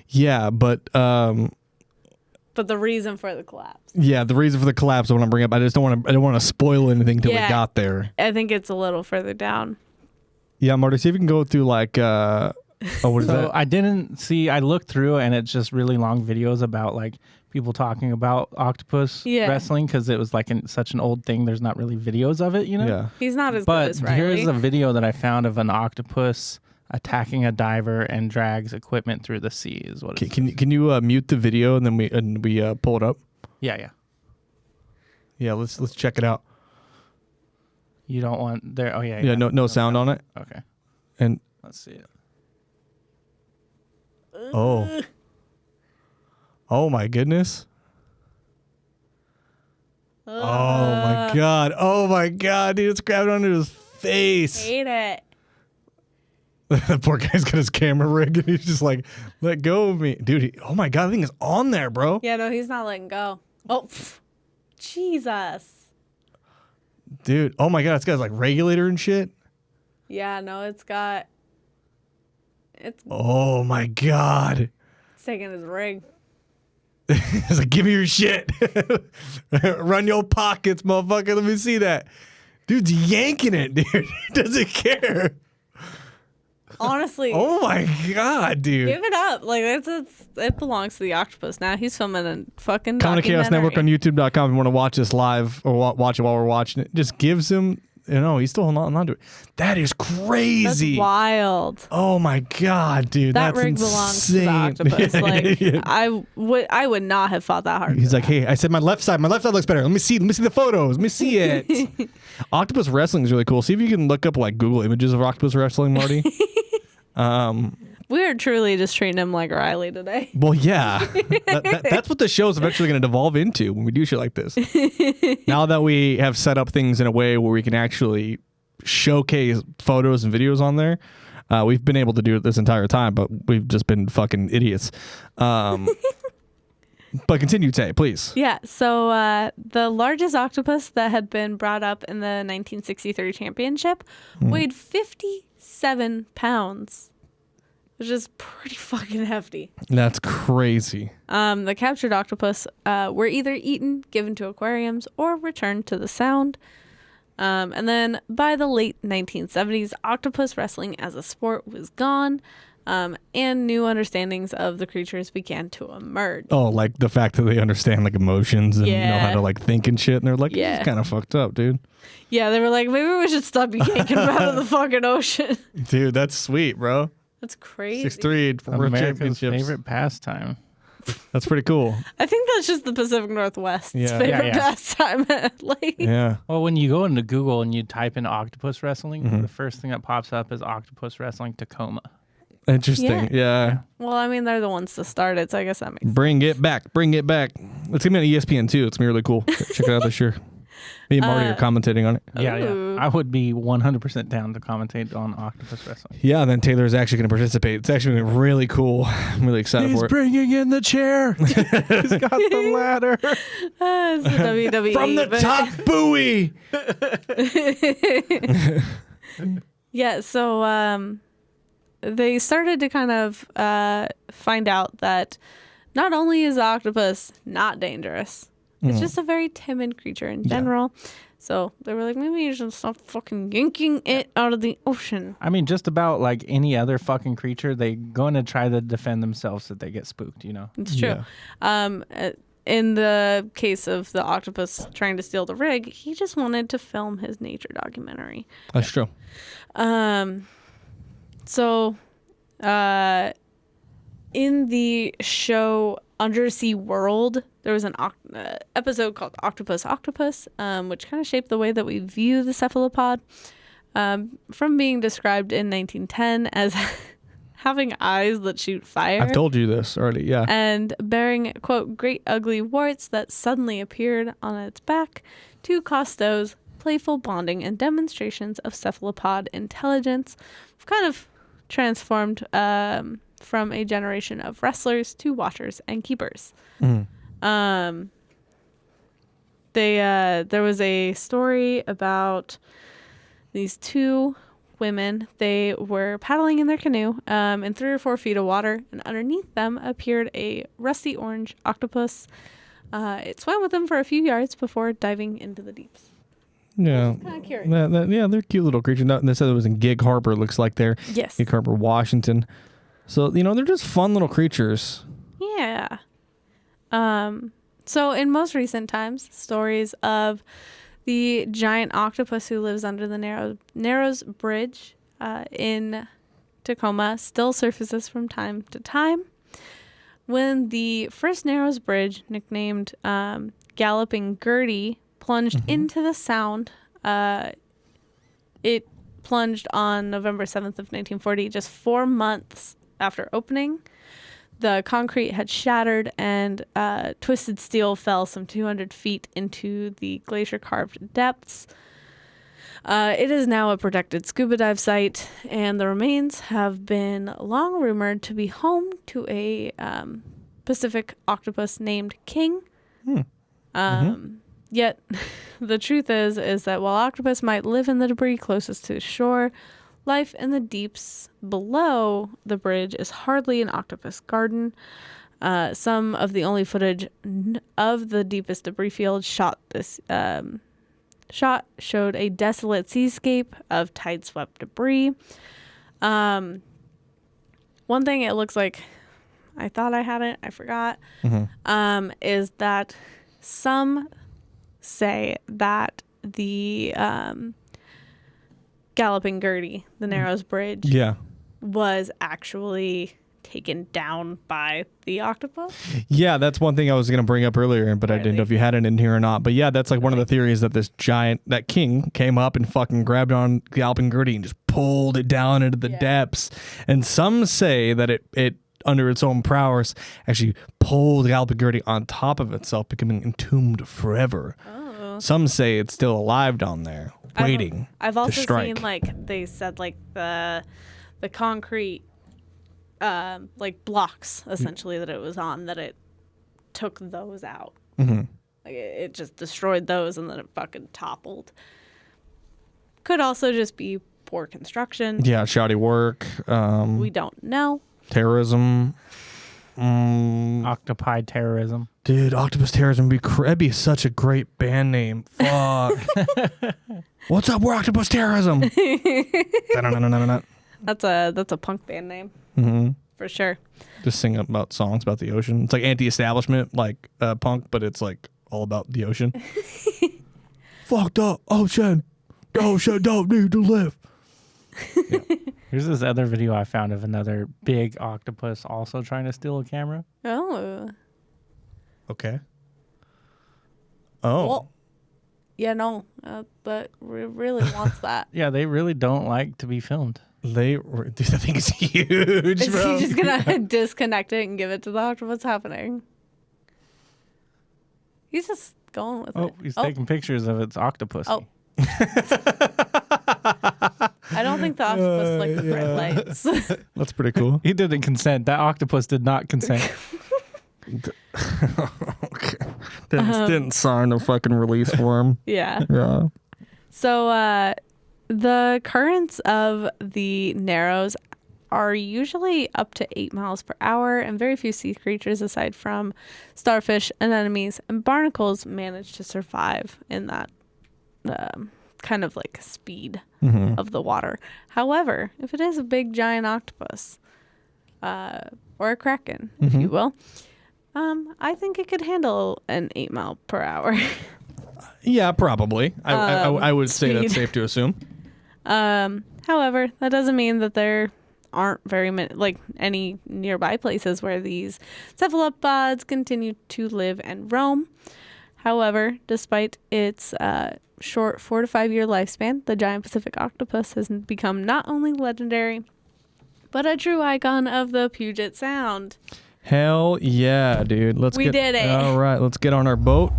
A: Yeah, but
D: But the reason for the collapse,
A: yeah, the reason for the collapse I want to bring up. I don't want to spoil anything till we
D: Yeah.
A: got there.
D: I think it's a little further down.
A: Yeah, Marty, see if you can go through like what is
C: So
A: that?
C: I didn't see. I looked through, and it's just really long videos about like people talking about octopus
D: Yeah.
C: wrestling, because it was like such an old thing. There's not really videos of it, you know.
A: Yeah.
D: He's not as good
C: But
D: as Riley.
C: here's a video that I found of an octopus attacking a diver and drags equipment through the sea. Is what it
A: Can you mute the video and then we pull it up?
C: Yeah.
A: Yeah, let's check it out.
C: You don't want there. Oh yeah.
A: Yeah, no sound on it.
C: Okay.
A: And
C: Let's see it.
A: oh my goodness. Oh my god. Oh my god, dude, it's grabbing onto his face.
D: Hate it.
A: The poor guy's got his camera rig and he's just like, let go of me. Dude, oh my god, the thing is on there, bro.
D: Yeah, no, he's not letting go. Oh, pff. Jesus.
A: Dude, oh my god, it's got his like regulator and shit.
D: Yeah, no, it's
A: Oh my god.
D: taking his rig.
A: It's like, give me your shit. Run your pockets, motherfucker. Let me see that. Dude's yanking it, dude. He doesn't care.
D: Honestly.
A: Oh my god, dude.
D: Give it up. Like it belongs to the octopus now. He's filming a fucking
A: Coming to Chaos Network on
D: documentary.
A: YouTube.com if you want to watch this live or watch it while we're watching it. Just gives him, he's still holding on to it. That is
D: That's
A: crazy.
D: wild.
A: Oh my god, dude.
D: That
A: That's
D: rig
A: insane.
D: belongs to the octopus. Like
A: Yeah.
D: I would not have fought that hard.
A: He's like, hey, I said my left side looks better. Let me see the photos. Let me see it. Octopus wrestling is really cool. See if you can look up like Google images of octopus wrestling, Marty.
D: We are truly just treating him like Riley today.
A: Well, yeah. That's what the show's eventually going to devolve into when we do shit like this. Now that we have set up things in a way where we can actually showcase photos and videos on there, we've been able to do it this entire time, but we've just been fucking idiots. But continue, Tay, please.
D: Yeah, so the largest octopus that had been brought up in the 1963 championship weighed 57 pounds, which is pretty fucking hefty.
A: That's crazy.
D: The captured octopus were either eaten, given to aquariums, or returned to the Sound. And then by the late 1970s, octopus wrestling as a sport was gone, and new understandings of the creatures began to emerge.
A: Oh, like the fact that they understand like emotions and know how
D: Yeah.
A: to like think and shit, and they're like,
D: Yeah.
A: "This is kind of fucked up, dude."
D: Yeah, they were like, maybe we should stop yanking them out of the fucking ocean.
A: Dude, that's sweet, bro.
D: That's crazy.
A: 6'3" for world
C: America's
A: championships.
C: favorite pastime.
A: That's pretty cool.
D: I think that's just the Pacific Northwest's
A: Yeah.
D: favorite
C: Yeah, yeah.
D: pastime. Like,
A: Yeah.
C: Well, when you go into Google and you type in octopus wrestling, the first thing that pops up is octopus wrestling Tacoma.
A: Interesting. Yeah.
D: well, I mean, they're the ones to start it, so I guess that makes sense.
A: Bring it back. Bring it back. It's going to be on ESPN too. It's going to be really cool. Check it out this year. Me and Marty are commentating on it.
C: Yeah,
D: Ooh.
C: yeah. I would be 100% down to commentate on octopus wrestling.
A: Yeah, then Taylor's actually going to participate. It's actually gonna be really cool. I'm really excited for it.
C: bringing in the chair. He's got the ladder.
D: It's the WWE.
A: From the
D: but-
A: top buoy.
D: Yeah, so they started to kind of find out that not only is the octopus not dangerous, it's just a very timid creature in general. So they were like, maybe you should stop fucking yanking it out of the ocean.
C: I mean, just about like any other fucking creature, they going to try to defend themselves if they get spooked, you know?
D: It's true. In the case of the octopus trying to steal the rig, he just wanted to film his nature documentary.
A: That's true.
D: So, in the show Undersea World, there was an episode called Octopus, which kind of shaped the way that we view the cephalopod. From being described in 1910 as having eyes that shoot fire.
A: I've told you this already. Yeah.
D: And bearing, quote, great ugly warts that suddenly appeared on its back, to Cousteau's playful bonding and demonstrations of cephalopod intelligence, kind of transformed from a generation of wrestlers to watchers and keepers. There was a story about these two women. They were paddling in their canoe in 3 or 4 feet of water, and underneath them appeared a rusty orange octopus. It swam with them for a few yards before diving into the deeps.
A: Yeah.
D: Kind of curious.
A: Yeah, they're cute little creatures. They said it was in Gig Harbor, it looks like they're
D: Yes.
A: Gig Harbor, Washington. So, they're just fun little creatures.
D: Yeah. So in most recent times, stories of the giant octopus who lives under the Narrows Bridge in Tacoma still surfaces from time to time. When the first Narrows Bridge, nicknamed Galloping Gertie, plunged into the Sound, it plunged on November 7th of 1940, just 4 months after opening. The concrete had shattered, and twisted steel fell some 200 feet into the glacier-carved depths. It is now a protected scuba dive site, and the remains have been long rumored to be home to a Pacific octopus named King. Yet, the truth is that while octopus might live in the debris closest to shore, life in the deeps below the bridge is hardly an octopus garden. Some of the only footage of the deepest debris field shot showed a desolate seascape of tide-swept debris. One thing it looks like, I thought I had it, I forgot, is that some say that the Galloping Gertie, the Narrows Bridge,
A: Yeah.
D: was actually taken down by the octopus.
A: Yeah, that's one thing I was going to bring up earlier, but I didn't know if you had it in here or not. But yeah, that's like one of the theories that that king came up and fucking grabbed on Galloping Gertie and just pulled it down into the depths. And some say that it under its own prowess actually pulled Galloping Gertie on top of itself, becoming entombed forever.
D: Oh.
A: Some say it's still alive down there, waiting
D: I've also
A: to strike.
D: seen, like, they said, like, the concrete like blocks essentially that it was on, that it took those out. Like it just destroyed those and then it fucking toppled. Could also just be poor construction.
A: Yeah, shoddy work.
D: We don't know.
A: Terrorism.
C: Octopi terrorism.
A: Dude, Octopus Terrorism would be that'd be such a great band name. Fuck. What's up? We're Octopus Terrorism. Da-na-na-na-na-na.
D: That's a punk band name. For sure.
A: Just sing about songs about the ocean. It's like anti-establishment, like punk, but it's like all about the ocean. Fucked up ocean. The ocean don't need to live. Yeah.
C: Here's this other video I found of another big octopus also trying to steal a camera.
D: Oh.
A: Okay. Oh.
D: Well, yeah, no. But really wants that.
C: Yeah, they really don't like to be filmed.
A: Dude, that thing is huge,
D: Is
A: bro.
D: he just gonna disconnect it and give it to the octopus? What's happening? He's just going with it.
C: He's taking pictures of its octopus.
D: Oh. I don't think the octopus liked the bright lights.
A: That's pretty cool.
C: He didn't consent. That octopus did not consent.
A: Okay. Didn't sign a fucking release form.
D: Yeah.
A: Yeah.
D: So the currents of the Narrows are usually up to 8 miles per hour, and very few sea creatures aside from starfish, anemones, and barnacles manage to survive in that kind of like speed of the water. However, if it is a big giant octopus or a kraken, if you will, I think it could handle an 8 mile per hour.
A: Yeah, probably. I would say that's
D: speed.
A: safe to assume.
D: However, that doesn't mean that there aren't very many, like any nearby places where these cephalopods continue to live and roam. However, despite its short 4 to 5 year lifespan, the giant Pacific octopus has become not only legendary, but a true icon of the Puget Sound.
A: Hell yeah, dude.
D: We did it.
A: All right, let's get on our boat.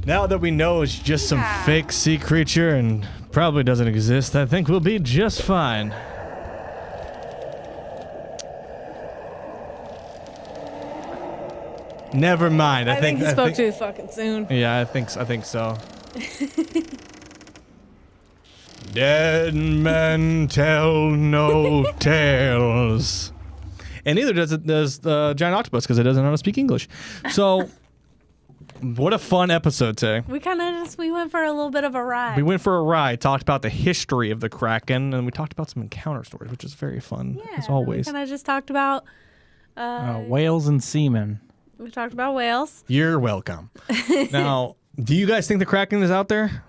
A: Now that we know it's just some fake sea creature and probably doesn't exist, I think we'll be just fine. Never mind.
D: I think he spoke too fucking soon.
A: Yeah, I think so. Dead men tell no tales. And neither does the giant octopus because it doesn't know how to speak English. So, what a fun episode today.
D: We went for a little bit of a ride.
A: We went for a ride, talked about the history of the Kraken, and we talked about some encounter stories, which is very fun, as always.
D: We kind of just talked about
C: Whales and seamen.
D: we talked about whales.
A: You're welcome. Now, do you guys think the Kraken is out there?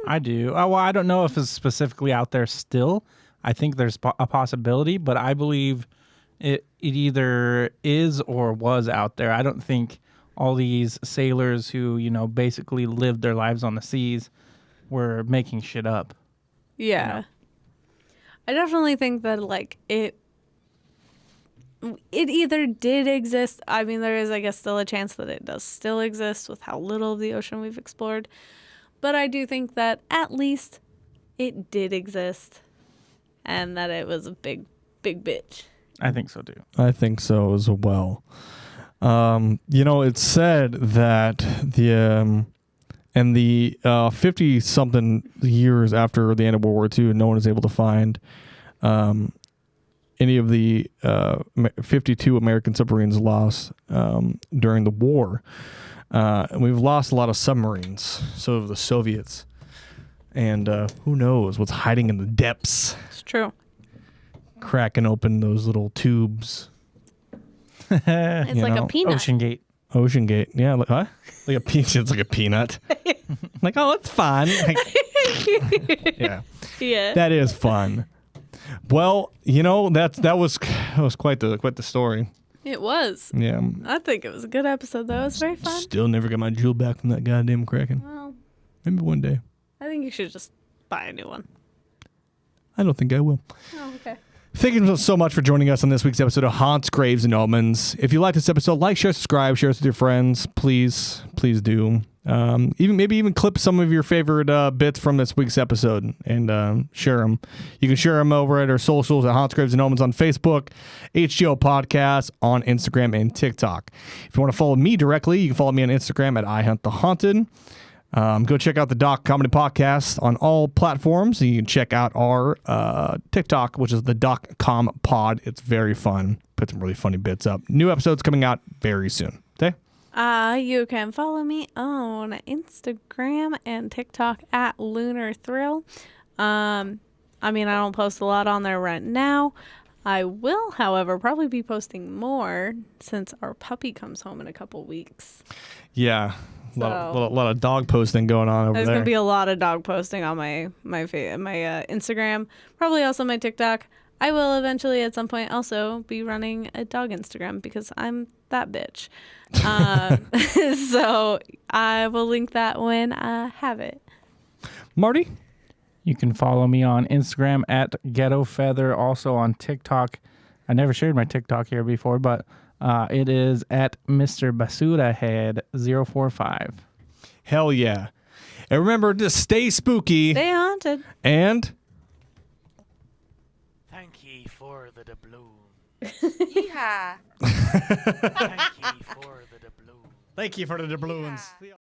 C: I do. Well, I don't know if it's specifically out there still. I think there's a possibility, but I believe it either is or was out there. I don't think all these sailors who, basically lived their lives on the seas were making shit up.
D: Yeah. I definitely think that it either did exist. I mean, there is, I guess, still a chance that it does still exist with how little of the ocean we've explored. But I do think that at least it did exist and that it was a big, big bitch.
C: I think so, too.
A: I think so as well. It's said that in the 50-something years after the end of World War II, no one is able to find any of the 52 American submarines lost during the war. And we've lost a lot of submarines, so have the Soviets. And who knows what's hiding in the depths.
D: It's true.
A: Cracking open those little tubes.
D: It's
A: You
D: like
A: know,
D: a peanut.
C: Ocean Gate.
A: Ocean Gate. Yeah, like, huh? Like a peanut. It's like a peanut. Like, oh, it's fun. Like, yeah.
D: Yeah.
A: That is fun. Well, that was quite the story.
D: It was.
A: Yeah.
D: I think it was a good episode, though. It was very fun.
A: Still never got my jewel back from that goddamn Kraken.
D: Well,
A: Maybe one day.
D: I think you should just buy a new one.
A: I don't think I will.
D: Oh, okay.
A: Thank you so much for joining us on this week's episode of Haunts, Graves, and Omens. If you like this episode, like, share, subscribe, share us with your friends. Please do. Even clip some of your favorite bits from this week's episode and share them. You can share them over at our socials at Haunts, Graves, and Omens on Facebook, HGOPodcast on Instagram and TikTok. If you want to follow me directly, you can follow me on Instagram at IHuntTheHaunted. Go check out the Doc Comedy Podcast on all platforms. You can check out our TikTok, which is the Doc Com Pod. It's very fun. Put some really funny bits up. New episodes coming out very soon. Okay?
D: You can follow me on Instagram and TikTok at Lunar Thrill. I don't post a lot on there right now. I will, however, probably be posting more since our puppy comes home in a couple weeks.
A: Yeah. A lot of dog posting going on over
D: There's
A: there.
D: gonna be a lot of dog posting on my Instagram, probably also my TikTok. I will eventually at some point also be running a dog Instagram because I'm that bitch. So I will link that when I have it.
A: Marty?
C: You can follow me on Instagram at Ghetto Feather, also on TikTok. I never shared my TikTok here before, but it is at Mr. Basura Head 045.
A: Hell yeah. And remember to stay spooky.
D: Stay haunted.
A: And
G: Thank ye for the doubloon.
E: Yeehaw.
G: Thank ye for the doubloon.
A: thank you for the doubloons.